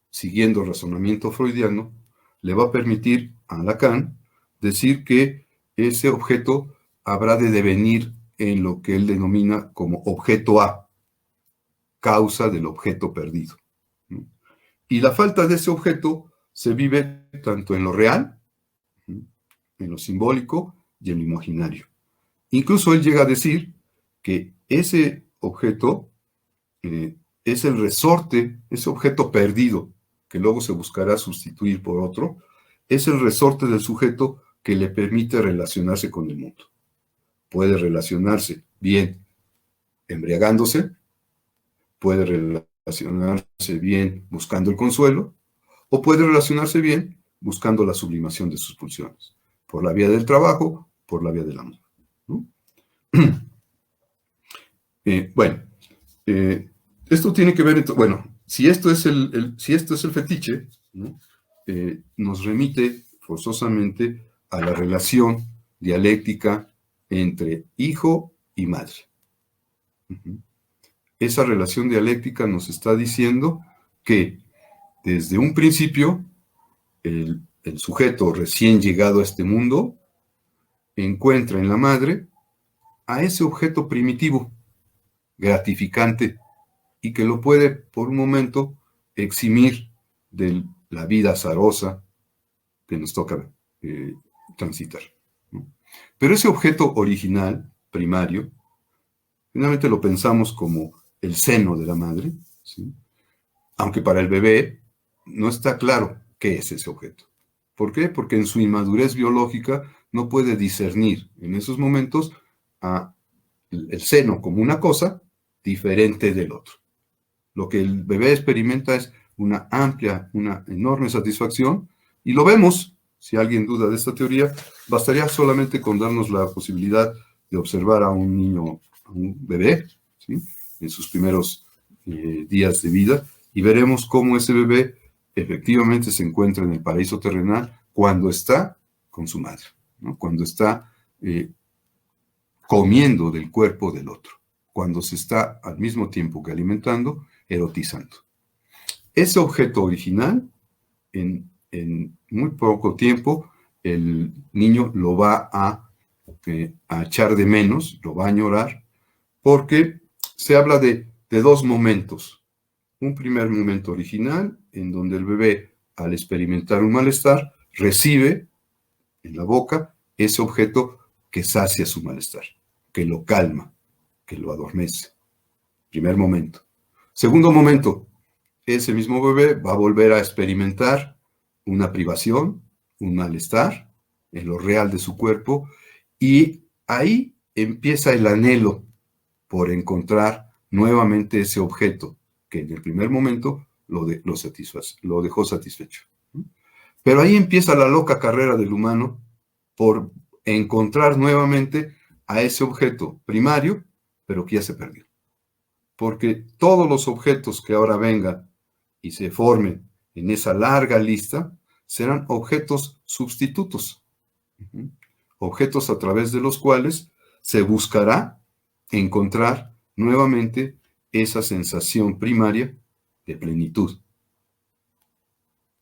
siguiendo el razonamiento freudiano, le va a permitir a Lacan decir que ese objeto habrá de devenir en lo que él denomina como objeto A, causa del objeto perdido, ¿no? Y la falta de ese objeto se vive tanto en lo real, ¿no?, en lo simbólico y en lo imaginario. Incluso él llega a decir que ese objeto es el resorte, ese objeto perdido, que luego se buscará sustituir por otro, es el resorte del sujeto que le permite relacionarse con el mundo. Puede relacionarse bien embriagándose, puede relacionarse bien buscando el consuelo, o puede relacionarse bien buscando la sublimación de sus pulsiones, por la vía del trabajo, por la vía del amor, ¿no? Bueno, esto tiene que ver, bueno, si esto es el fetiche, ¿no?, nos remite forzosamente a la relación dialéctica entre hijo y madre. Esa relación dialéctica nos está diciendo que desde un principio el sujeto recién llegado a este mundo encuentra en la madre a ese objeto primitivo, gratificante, y que lo puede por un momento eximir de la vida azarosa que nos toca transitar, ¿no? Pero ese objeto original, primario, finalmente lo pensamos como el seno de la madre, ¿sí?, aunque para el bebé no está claro qué es ese objeto. ¿Por qué? Porque en su inmadurez biológica no puede discernir en esos momentos el seno como una cosa diferente del otro. Lo que el bebé experimenta es una enorme satisfacción, y lo vemos. Si alguien duda de esta teoría, bastaría solamente con darnos la posibilidad de observar a un niño, a un bebé, ¿sí?, en sus primeros días de vida, y veremos cómo ese bebé efectivamente se encuentra en el paraíso terrenal cuando está con su madre, ¿no?, cuando está comiendo del cuerpo del otro, cuando se está al mismo tiempo que alimentando, erotizando. Ese objeto original, en muy poco tiempo, el niño lo va a echar de menos, lo va a añorar, porque se habla de dos momentos. Un primer momento original, en donde el bebé, al experimentar un malestar, recibe en la boca ese objeto que sacia su malestar, que lo calma, que lo adormece. Primer momento. Segundo momento, ese mismo bebé va a volver a experimentar una privación, un malestar en lo real de su cuerpo, y ahí empieza el anhelo por encontrar nuevamente ese objeto que en el primer momento lo dejó satisfecho. Pero ahí empieza la loca carrera del humano por encontrar nuevamente a ese objeto primario, pero que ya se perdió. Porque todos los objetos que ahora vengan y se formen en esa larga lista serán objetos sustitutos. Objetos a través de los cuales se buscará encontrar nuevamente esa sensación primaria de plenitud.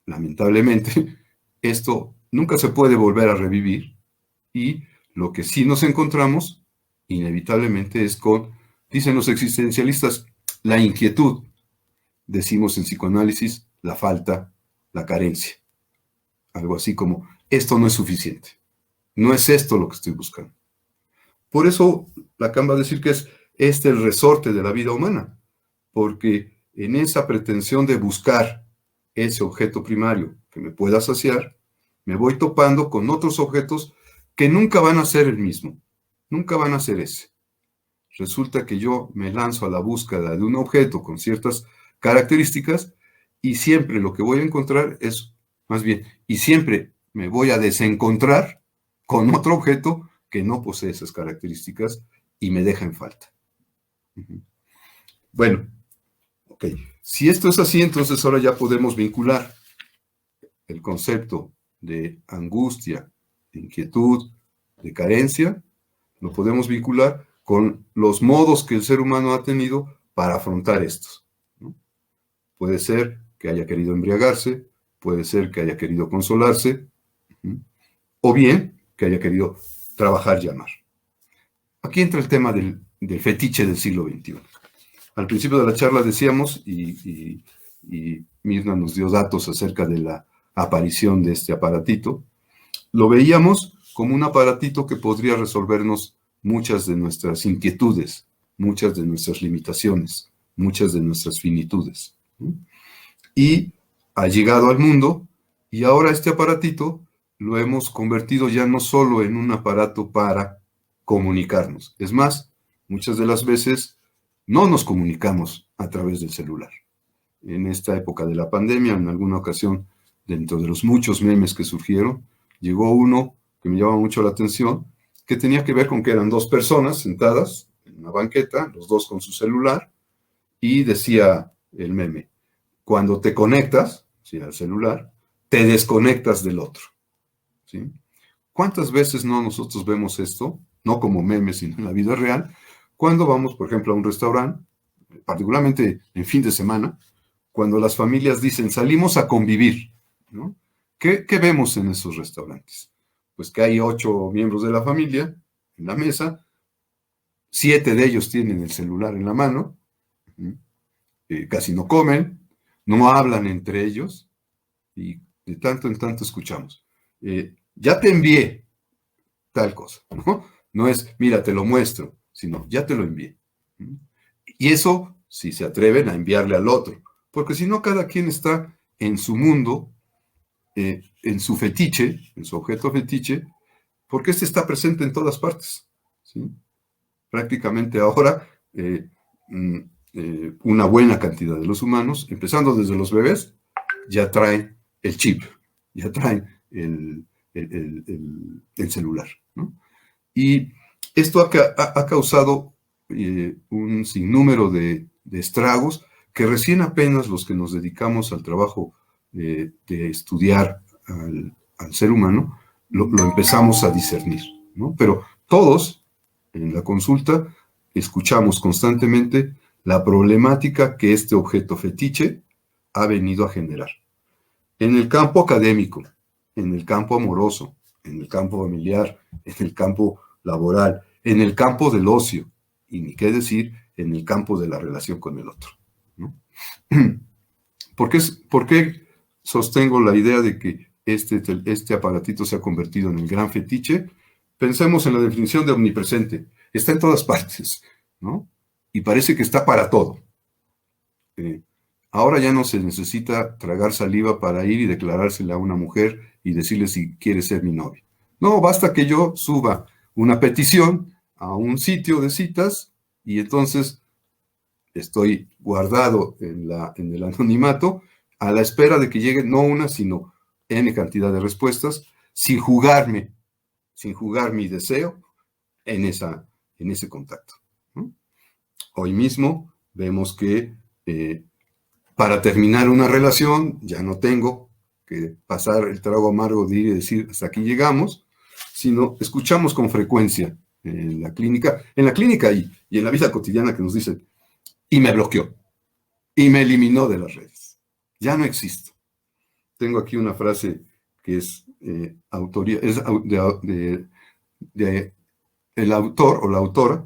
Lamentablemente, esto nunca se puede volver a revivir, y lo que sí nos encontramos inevitablemente es con, dicen los existencialistas, la inquietud. Decimos en psicoanálisis, la falta, la carencia. Algo así como, esto no es suficiente. No es esto lo que estoy buscando. Por eso Lacan va a decir que es este el resorte de la vida humana, porque en esa pretensión de buscar ese objeto primario que me pueda saciar, me voy topando con otros objetos que nunca van a ser el mismo, nunca van a ser ese. Resulta que yo me lanzo a la búsqueda de un objeto con ciertas características y siempre lo que voy a encontrar es, más bien, y siempre me voy a desencontrar con otro objeto que no posee esas características y me deja en falta. Bueno, ok. Si esto es así, entonces ahora ya podemos vincular el concepto de angustia, de inquietud, de carencia, lo podemos vincular con los modos que el ser humano ha tenido para afrontar estos, ¿no? Puede ser que haya querido embriagarse, puede ser que haya querido consolarse, o bien que haya querido trabajar y amar. Aquí entra el tema del fetiche del siglo XXI. Al principio de la charla decíamos, y Mirna nos dio datos acerca de la aparición de este aparatito, lo veíamos como un aparatito que podría resolvernos muchas de nuestras inquietudes, muchas de nuestras limitaciones, muchas de nuestras finitudes. Y ha llegado al mundo, y ahora este aparatito lo hemos convertido ya no solo en un aparato para comunicarnos. Es más, muchas de las veces no nos comunicamos a través del celular. En esta época de la pandemia, en alguna ocasión, dentro de los muchos memes que surgieron, llegó uno que me llamaba mucho la atención, que tenía que ver con que eran dos personas sentadas en una banqueta, los dos con su celular, y decía el meme, cuando te conectas, ¿sí?, al celular, te desconectas del otro, ¿sí? ¿Cuántas veces no nosotros vemos esto, no como memes, sino en la vida real, cuando vamos, por ejemplo, a un restaurante, particularmente en fin de semana, cuando las familias dicen, salimos a convivir, ¿no? ¿Qué vemos en esos restaurantes? Pues que hay 8 miembros de la familia en la mesa, 7 de ellos tienen el celular en la mano, casi no comen, no hablan entre ellos, y de tanto en tanto escuchamos, ya te envié tal cosa, ¿no? No es, mira, te lo muestro, sino, ya te lo envié. Y eso, si se atreven a enviarle al otro, porque si no, cada quien está en su mundo, en su fetiche, en su objeto fetiche, porque este está presente en todas partes, ¿sí? Prácticamente ahora, una buena cantidad de los humanos, empezando desde los bebés, ya traen el chip, ya traen el celular, ¿no? Y esto ha causado un sinnúmero de estragos que recién apenas los que nos dedicamos al trabajo de estudiar al ser humano, lo empezamos a discernir, ¿no? Pero todos en la consulta escuchamos constantemente la problemática que este objeto fetiche ha venido a generar. En el campo académico, en el campo amoroso, en el campo familiar, en el campo laboral, en el campo del ocio, y ni qué decir, en el campo de la relación con el otro, ¿no? ¿Por qué sostengo la idea de que este aparatito se ha convertido en el gran fetiche? Pensemos en la definición de omnipresente. Está en todas partes, ¿no? Y parece que está para todo. Ahora ya no se necesita tragar saliva para ir y declarársela a una mujer y decirle si quiere ser mi novia. No, basta que yo suba una petición a un sitio de citas y entonces estoy guardado en el anonimato a la espera de que lleguen no una, sino N cantidad de respuestas, sin jugar mi deseo en ese contacto, ¿no? Hoy mismo vemos que para terminar una relación ya no tengo que pasar el trago amargo de ir y decir hasta aquí llegamos, sino escuchamos con frecuencia en la clínica y en la vida cotidiana que nos dicen, y me bloqueó, y me eliminó de las redes. Ya no existo. Tengo aquí una frase que es autoría, es el autor o la autora,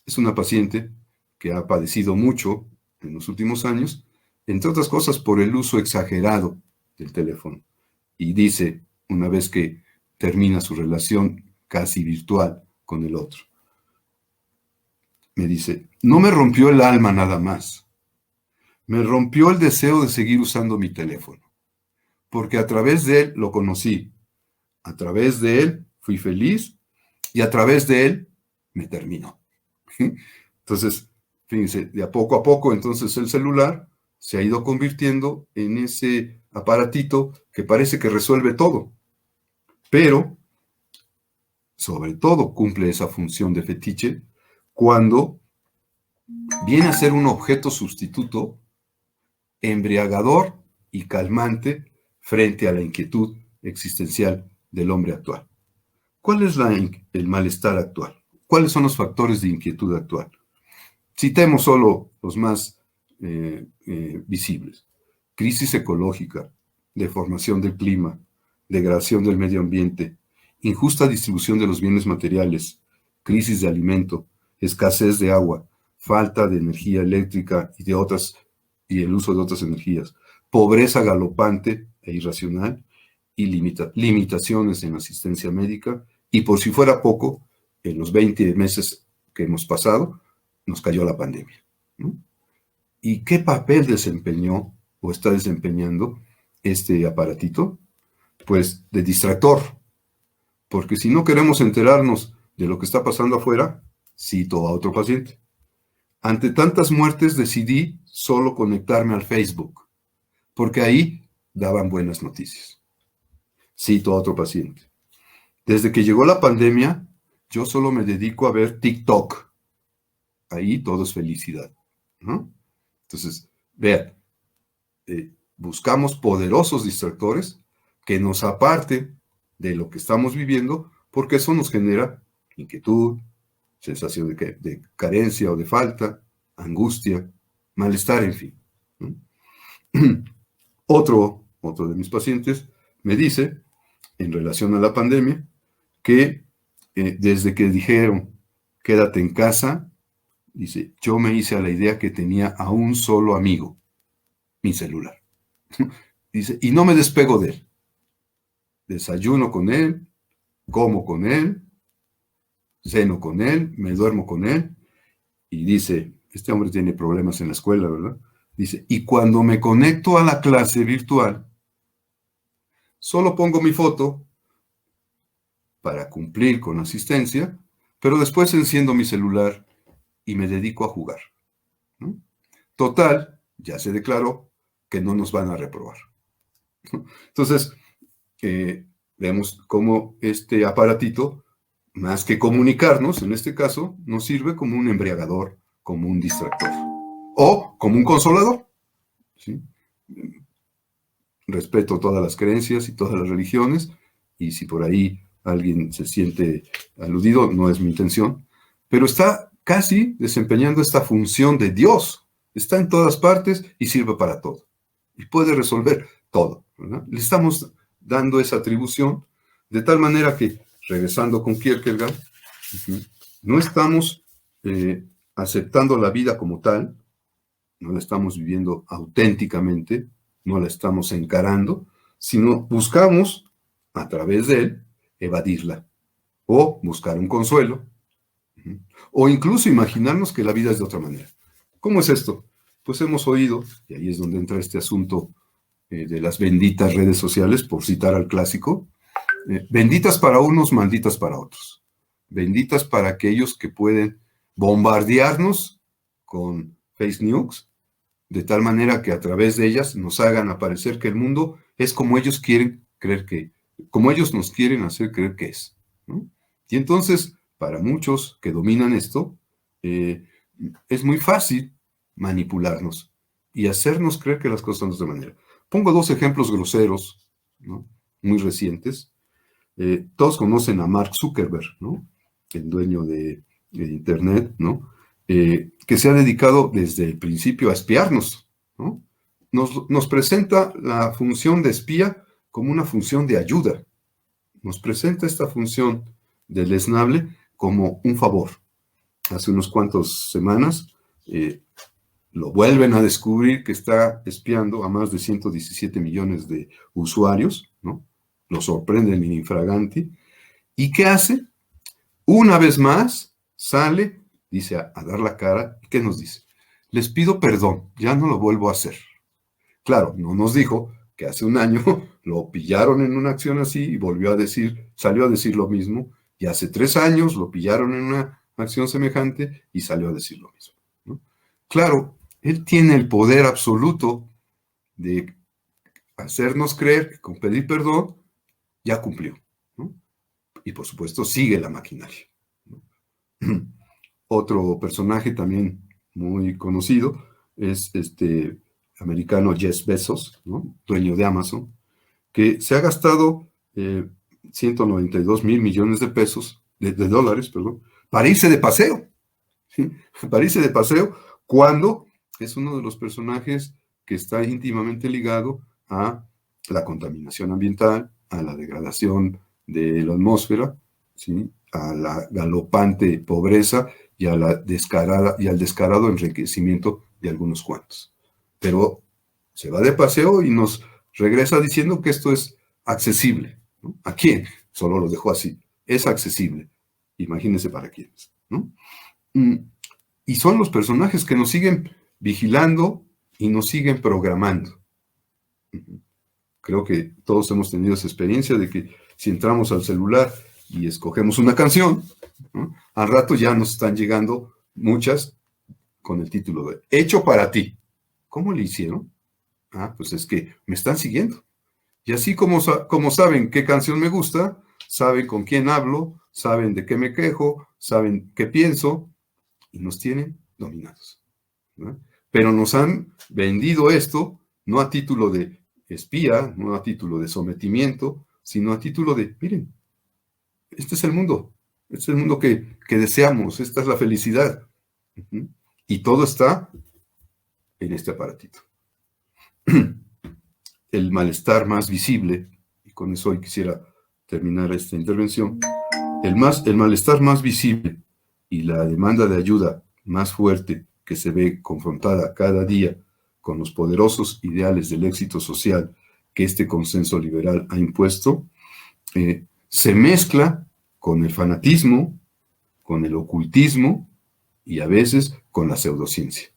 es una paciente que ha padecido mucho en los últimos años, entre otras cosas por el uso exagerado del teléfono. Y dice, una vez que termina su relación casi virtual con el otro, me dice, no me rompió el alma nada más, me rompió el deseo de seguir usando mi teléfono, porque a través de él lo conocí, a través de él fui feliz y a través de él me terminó. Entonces, fíjense, de a poco, entonces el celular se ha ido convirtiendo en ese aparatito que parece que resuelve todo, pero sobre todo cumple esa función de fetiche cuando viene a ser un objeto sustituto embriagador y calmante frente a la inquietud existencial del hombre actual. ¿Cuál es el malestar actual? ¿Cuáles son los factores de inquietud actual? Citemos solo los más visibles. Crisis ecológica, deformación del clima, degradación del medio ambiente, injusta distribución de los bienes materiales, crisis de alimento, escasez de agua, falta de energía eléctrica y el uso de otras energías, pobreza galopante e irracional y limitaciones en la asistencia médica, y por si fuera poco, en los 20 meses que hemos pasado, nos cayó la pandemia, ¿no? ¿Y qué papel desempeñó o está desempeñando este aparatito? Pues de distractor, porque si no queremos enterarnos de lo que está pasando afuera, cito a otro paciente. Ante tantas muertes decidí solo conectarme al Facebook, porque ahí daban buenas noticias. Cito a otro paciente. Desde que llegó la pandemia, yo solo me dedico a ver TikTok. Ahí todo es felicidad, ¿no? Entonces, vean, buscamos poderosos distractores que nos aparten de lo que estamos viviendo, porque eso nos genera inquietud, sensación de carencia o de falta, angustia, malestar, en fin, ¿no? Otro de mis pacientes me dice, en relación a la pandemia, que desde que dijeron, quédate en casa, dice, yo me hice a la idea que tenía a un solo amigo, mi celular. Dice, y no me despego de él. Desayuno con él, como con él, ceno con él, me duermo con él. Y dice, este hombre tiene problemas en la escuela, ¿verdad? Dice, y cuando me conecto a la clase virtual, solo pongo mi foto para cumplir con asistencia, pero después enciendo mi celular y me dedico a jugar, ¿no? Total, ya se declaró que no nos van a reprobar. Entonces, vemos cómo este aparatito, más que comunicarnos, en este caso, nos sirve como un embriagador, como un distractor, o como un consolador, ¿sí? Respeto todas las creencias y todas las religiones, y si por ahí alguien se siente aludido, no es mi intención, pero está casi desempeñando esta función de Dios. Está en todas partes y sirve para todo. Y puede resolver todo, ¿verdad? Le estamos dando esa atribución De tal manera que, regresando con Kierkegaard, no estamos aceptando la vida como tal, no la estamos viviendo auténticamente, no la estamos encarando, sino buscamos, a través de él, evadirla, o buscar un consuelo, o incluso imaginarnos que la vida es de otra manera. ¿Cómo es esto? Pues hemos oído, y ahí es donde entra este asunto de las benditas redes sociales, por citar al clásico, benditas para unos, malditas para otros. Benditas para aquellos que pueden bombardearnos con fake news, de tal manera que a través de ellas nos hagan aparecer que el mundo es como ellos quieren creer que, como ellos nos quieren hacer creer que es, ¿no? Y entonces, para muchos que dominan esto, es muy fácil manipularnos y hacernos creer que las cosas son de otra manera. Pongo dos ejemplos groseros, ¿no?, muy recientes. Todos conocen a Mark Zuckerberg, ¿no?, el dueño de Internet, ¿no?, que se ha dedicado desde el principio a espiarnos, ¿no? Nos presenta la función de espía como una función de ayuda. Nos presenta esta función deleznable como un favor. Hace unos cuantos semanas lo vuelven a descubrir que está espiando a más de 117 millones de usuarios, ¿no? Lo sorprenden in infraganti. ¿Y qué hace? Una vez más sale, dice, a dar la cara. ¿Y qué nos dice? Les pido perdón, ya no lo vuelvo a hacer. Claro, no nos dijo que hace un año lo pillaron en una acción así y volvió a decir, salió a decir lo mismo, y hace 3 años lo pillaron en una acción semejante y salió a decir lo mismo, ¿no? Claro, él tiene el poder absoluto de hacernos creer que con pedir perdón ya cumplió, ¿no? Y por supuesto sigue la maquinaria, ¿no? Otro personaje también muy conocido es este americano Jeff Bezos, ¿no?, dueño de Amazon, que se ha gastado 192 mil millones de pesos, de dólares, perdón, para irse de paseo, ¿sí? Para irse de paseo, cuando es uno de los personajes que está íntimamente ligado a la contaminación ambiental, a la degradación de la atmósfera, ¿sí?, a la galopante pobreza y al descarado enriquecimiento de algunos cuantos. Pero se va de paseo y nos regresa diciendo que esto es accesible, ¿no? ¿A quién? Solo lo dejó así. Es accesible. Imagínense para quiénes, ¿no? Y son los personajes que nos siguen vigilando y nos siguen programando. Creo que todos hemos tenido esa experiencia de que si entramos al celular y escogemos una canción, ¿no?, al rato ya nos están llegando muchas con el título de Hecho para ti. ¿Cómo le hicieron? Ah, pues es que me están siguiendo. Y así como saben qué canción me gusta, saben con quién hablo, saben de qué me quejo, saben qué pienso, y nos tienen dominados, ¿no? Pero nos han vendido esto no a título de espía, no a título de sometimiento, sino a título de, miren, este es el mundo que deseamos, esta es la felicidad. Y todo está en este aparatito. El malestar más visible, y con eso hoy quisiera terminar esta intervención, el malestar más visible y la demanda de ayuda más fuerte que se ve confrontada cada día con los poderosos ideales del éxito social que este consenso liberal ha impuesto, se mezcla con el fanatismo, con el ocultismo y a veces con la pseudociencia.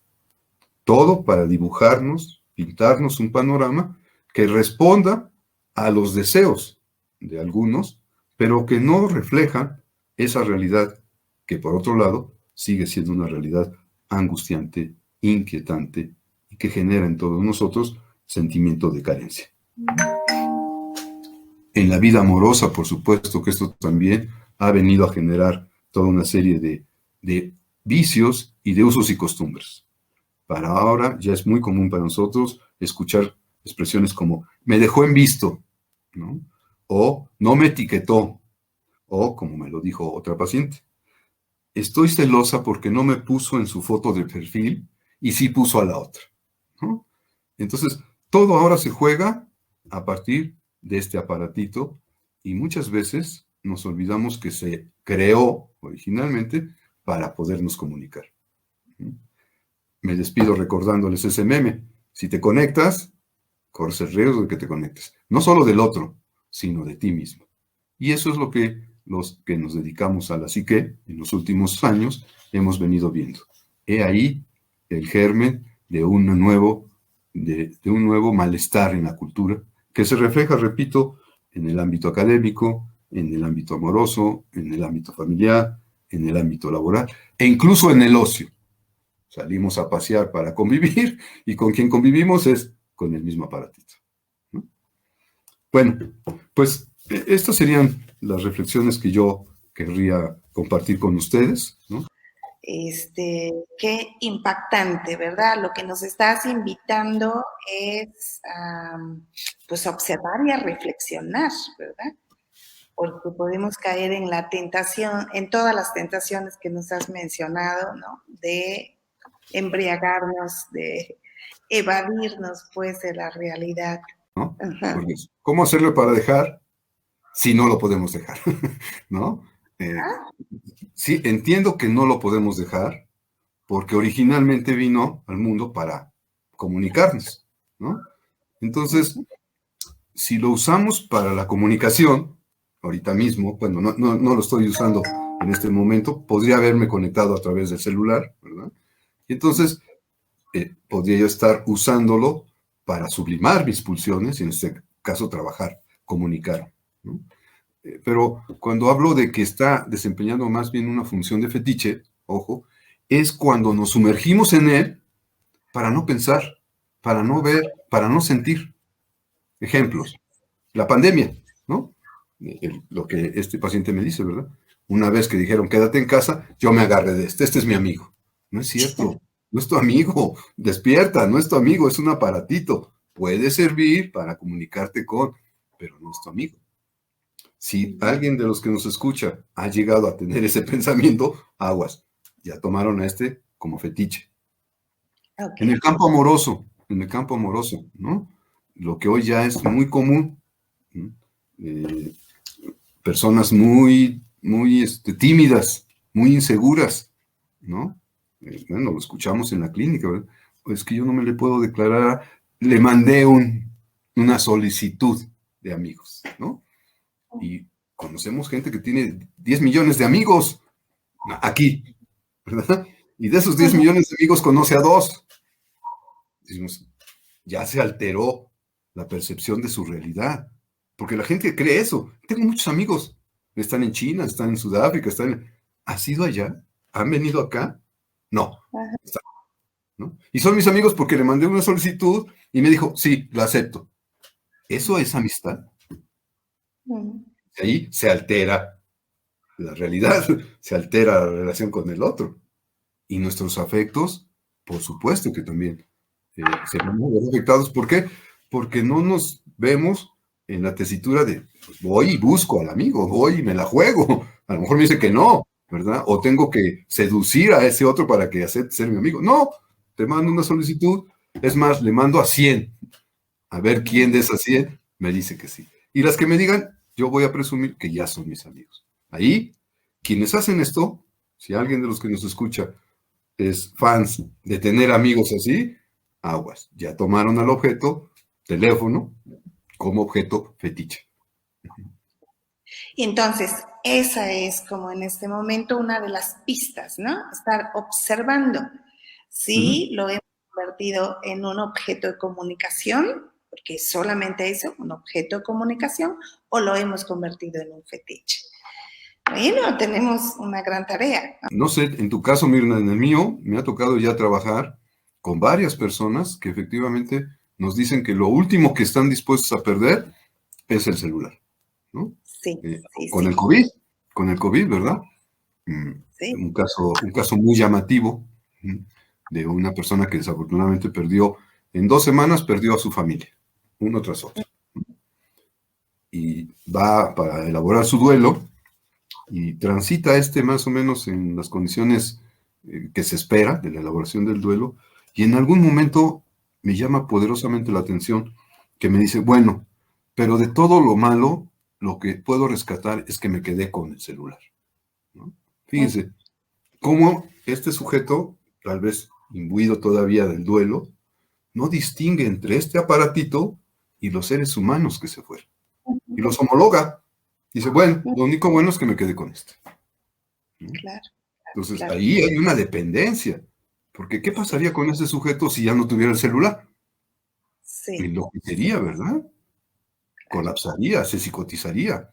Todo para dibujarnos, pintarnos un panorama que responda a los deseos de algunos, pero que no reflejan esa realidad que, por otro lado, sigue siendo una realidad angustiante, inquietante y que genera en todos nosotros sentimiento de carencia. En la vida amorosa, por supuesto que esto también ha venido a generar toda una serie de vicios y de usos y costumbres. Para ahora ya es muy común para nosotros escuchar expresiones como me dejó en visto, ¿no?, o no me etiquetó, o como me lo dijo otra paciente, estoy celosa porque no me puso en su foto de perfil y sí puso a la otra, ¿no? Entonces, todo ahora se juega a partir de este aparatito Y muchas veces nos olvidamos que se creó originalmente para podernos comunicar. Me despido recordándoles ese meme. Si te conectas, corres el riesgo de que te conectes. No solo del otro, sino de ti mismo. Y eso es lo que los que nos dedicamos a la psique en los últimos años hemos venido viendo. He ahí el germen de un nuevo malestar en la cultura, que se refleja, repito, en el ámbito académico, en el ámbito amoroso, en el ámbito familiar, en el ámbito laboral, e incluso en el ocio. Salimos a pasear para convivir, y con quien convivimos es con el mismo aparatito, ¿no? Bueno, pues estas serían las reflexiones que yo querría compartir con ustedes, ¿no? Qué impactante, ¿verdad? Lo que nos estás invitando es pues a observar y a reflexionar, ¿verdad? Porque podemos caer en la tentación, en todas las tentaciones que nos has mencionado, ¿no? De embriagarnos, de evadirnos, pues, de la realidad. ¿No? Porque, ¿cómo hacerlo para dejar si no lo podemos dejar? ¿No? Sí, entiendo que no lo podemos dejar porque originalmente vino al mundo para comunicarnos, ¿no? Entonces, si lo usamos para la comunicación, ahorita mismo, bueno, no lo estoy usando en este momento, podría haberme conectado a través del celular, ¿verdad? Y entonces, podría yo estar usándolo para sublimar mis pulsiones, y en este caso trabajar, comunicar, ¿no? Pero cuando hablo de que está desempeñando más bien una función de fetiche, ojo, es cuando nos sumergimos en él para no pensar, para no ver, para no sentir. Ejemplos, la pandemia, ¿no? Lo que este paciente me dice, ¿verdad? Una vez que dijeron, quédate en casa, yo me agarré de este es mi amigo. No es cierto, no es tu amigo, despierta, no es tu amigo, es un aparatito. Puede servir para comunicarte con, pero no es tu amigo. Si alguien de los que nos escucha ha llegado a tener ese pensamiento, aguas, ya tomaron a este como fetiche. Okay. En el campo amoroso, ¿no? Lo que hoy ya es muy común, ¿no? Personas muy tímidas, muy inseguras, ¿no? Bueno, lo escuchamos en la clínica, ¿verdad? Es que yo no me le puedo declarar, le mandé una solicitud de amigos, ¿no? Y conocemos gente que tiene 10 millones de amigos aquí, ¿verdad? Y de esos 10 millones de amigos conoce a 2. Decimos, ya se alteró la percepción de su realidad, porque la gente cree eso. Tengo muchos amigos, están en China, están en Sudáfrica, ¿has ido allá? ¿Han venido acá? No. ¿No? Y son mis amigos porque le mandé una solicitud y me dijo, sí, lo acepto. ¿Eso es amistad? Ahí se altera la realidad, se altera la relación con el otro. Y nuestros afectos, por supuesto que también se van a ver afectados. ¿Por qué? Porque no nos vemos en la tesitura de, pues voy y busco al amigo, voy y me la juego. A lo mejor me dice que no, ¿verdad? O tengo que seducir a ese otro para que acepte ser mi amigo. No, te mando una solicitud, es más, le mando a 100. A ver quién de esas 100 me dice que sí. Y las que me digan, yo voy a presumir que ya son mis amigos. Ahí, quienes hacen esto, si alguien de los que nos escucha es fans de tener amigos así, aguas, ya tomaron al objeto, teléfono, como objeto fetiche. Y entonces, esa es como en este momento una de las pistas, ¿no? Estar observando si lo hemos convertido en un objeto de comunicación, porque es solamente eso, un objeto de comunicación, o lo hemos convertido en un fetiche. Bueno, tenemos una gran tarea. No sé, en tu caso, Mirna, en el mío, me ha tocado ya trabajar con varias personas que efectivamente nos dicen que lo último que están dispuestos a perder es el celular, ¿no? Sí, sí, con sí. el COVID, ¿verdad? Sí. Un caso muy llamativo de una persona que desafortunadamente en 2 semanas perdió a su familia, uno tras otro. Y va para elaborar su duelo y transita más o menos en las condiciones que se espera de la elaboración del duelo, y en algún momento me llama poderosamente la atención que me dice, bueno, pero de todo lo malo, lo que puedo rescatar es que me quedé con el celular, ¿no? Fíjense, cómo este sujeto, tal vez imbuido todavía del duelo, no distingue entre este aparatito y los seres humanos que se fueron. Y los homologa. Dice, bueno, lo único bueno es que me quedé con este. ¿No? Claro. Entonces, Claro. ahí hay una dependencia. Porque, ¿qué pasaría con ese sujeto si ya no tuviera el celular? Sí. Enloquecería, ¿verdad? Colapsaría, se psicotizaría.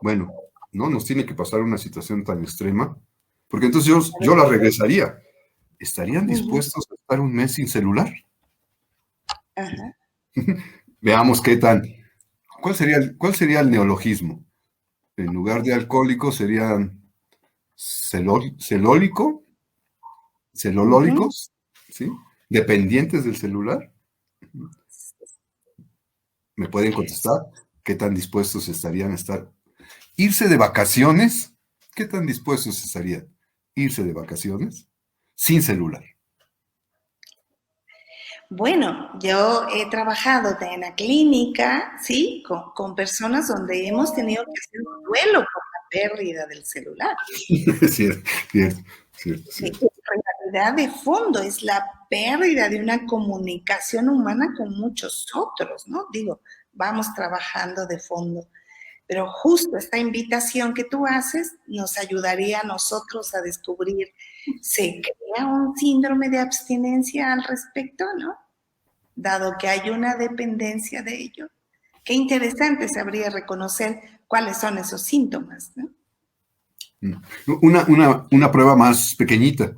Bueno, no nos tiene que pasar una situación tan extrema, porque entonces yo la regresaría. ¿Estarían dispuestos a estar un mes sin celular? Ajá. Veamos qué tan. ¿Cuál sería el neologismo? En lugar de alcohólico serían celólico, celolólicos, ¿sí? Dependientes del celular. ¿Me pueden contestar? ¿Qué tan dispuestos estarían a estar? ¿Irse de vacaciones? ¿Qué tan dispuestos estarían? ¿Irse de vacaciones? Sin celular. Bueno, yo he trabajado en la clínica, ¿sí? Con personas donde hemos tenido que hacer un duelo por la pérdida del celular. Cierto, cierto, cierto, cierto. En realidad, de fondo, es la pérdida de una comunicación humana con muchos otros, ¿no? Digo, vamos trabajando de fondo. Pero justo esta invitación que tú haces nos ayudaría a nosotros a descubrir, ¿se crea un síndrome de abstinencia al respecto, no? Dado que hay una dependencia de ello. Qué interesante sabría reconocer cuáles son esos síntomas, ¿no? Una prueba más pequeñita.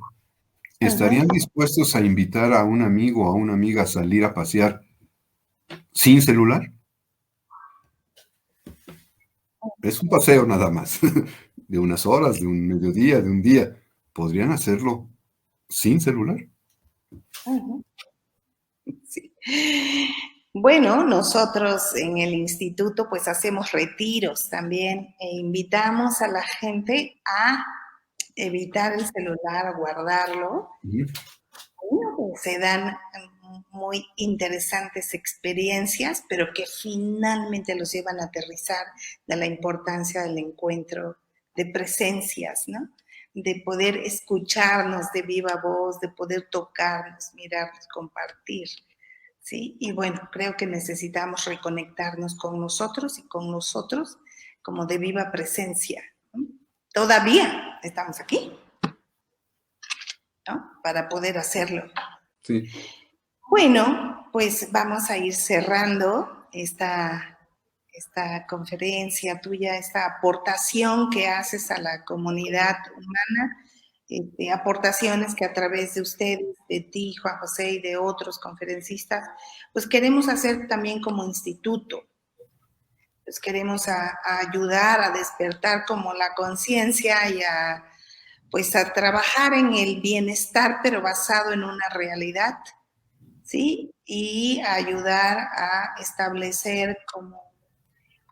¿Estarían dispuestos a invitar a un amigo o a una amiga a salir a pasear sin celular? Es un paseo nada más, de unas horas, de un mediodía, de un día. ¿Podrían hacerlo sin celular? Sí. Bueno, nosotros en el instituto pues hacemos retiros también e invitamos a la gente a evitar el celular, a guardarlo. Bueno, pues se dan muy interesantes experiencias, pero que finalmente los llevan a aterrizar de la importancia del encuentro, de presencias, ¿no? De poder escucharnos de viva voz, de poder tocarnos, mirarnos, compartir, ¿sí? Y bueno, creo que necesitamos reconectarnos con nosotros y con nosotros como de viva presencia, ¿no? Todavía estamos aquí, ¿no? Para poder hacerlo. Sí. Bueno, pues vamos a ir cerrando esta conferencia tuya, esta aportación que haces a la comunidad humana, aportaciones que a través de ustedes, de ti, Juan José, y de otros conferencistas, pues queremos hacer también como instituto. Pues queremos ayudar a despertar como la conciencia y pues a trabajar en el bienestar, pero basado en una realidad, ¿sí? Y ayudar a establecer como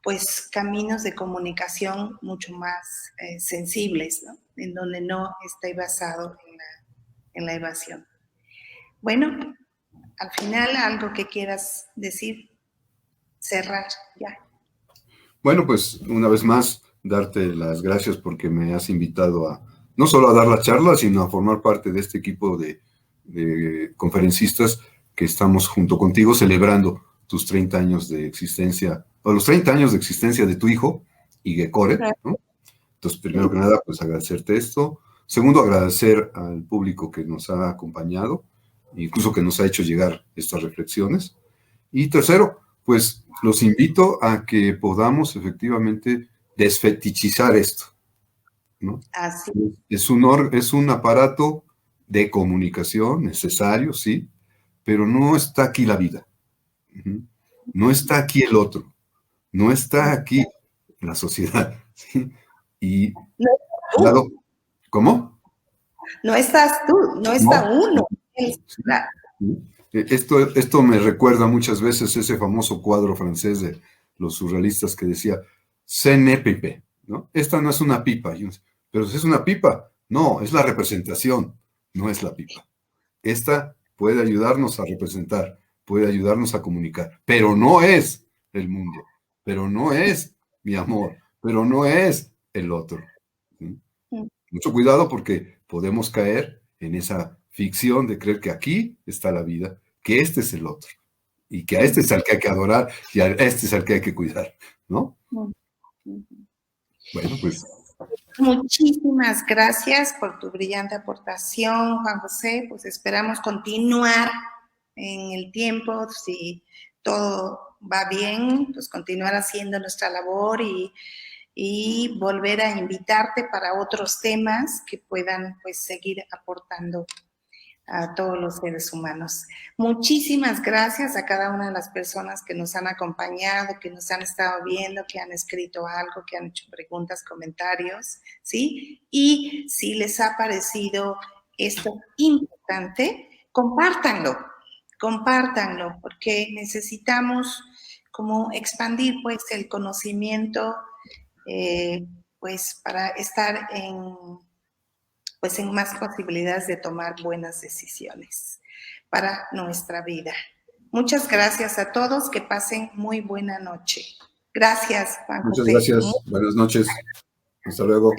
pues caminos de comunicación mucho más sensibles, ¿no? En donde no esté basado en la evasión. Bueno, al final algo que quieras decir, cerrar ya. Bueno, pues una vez más, darte las gracias porque me has invitado a no solo a dar la charla, sino a formar parte de este equipo de conferencistas que estamos junto contigo celebrando tus 30 años de existencia, o los 30 años de existencia de tu hijo, Igecore, ¿no? Entonces, primero que nada, pues agradecerte esto. Segundo, agradecer al público que nos ha acompañado, incluso que nos ha hecho llegar estas reflexiones. Y tercero, pues los invito a que podamos efectivamente desfetichizar esto, ¿no? Así. Es un aparato de comunicación necesario, sí, pero no está aquí la vida. No está aquí el otro. No está aquí la sociedad. ¿Sí? Y dado, ¿cómo? No estás tú, no está No. uno. Esto me recuerda muchas veces ese famoso cuadro francés de los surrealistas que decía, ce n'est pipe, ¿no? Esta no es una pipa, pero si es una pipa, no, es la representación, no es la pipa. Esta puede ayudarnos a representar, puede ayudarnos a comunicar, pero no es el mundo, pero no es mi amor, pero no es el otro. ¿Sí? Mucho cuidado porque podemos caer en esa ficción de creer que aquí está la vida, que este es el otro, y que a este es al que hay que adorar y a este es al que hay que cuidar, ¿no? Bueno, pues... Muchísimas gracias por tu brillante aportación, Juan José. Pues esperamos continuar en el tiempo, si todo va bien, pues continuar haciendo nuestra labor y volver a invitarte para otros temas que puedan pues seguir aportando a todos los seres humanos. Muchísimas gracias a cada una de las personas que nos han acompañado, que nos han estado viendo, que han escrito algo, que han hecho preguntas, comentarios, ¿sí? Y si les ha parecido esto importante, compártanlo, porque necesitamos como expandir pues el conocimiento pues para estar en más posibilidades de tomar buenas decisiones para nuestra vida. Muchas gracias a todos, que pasen muy buena noche. Gracias, Juan Muchas José. gracias, buenas noches, hasta luego.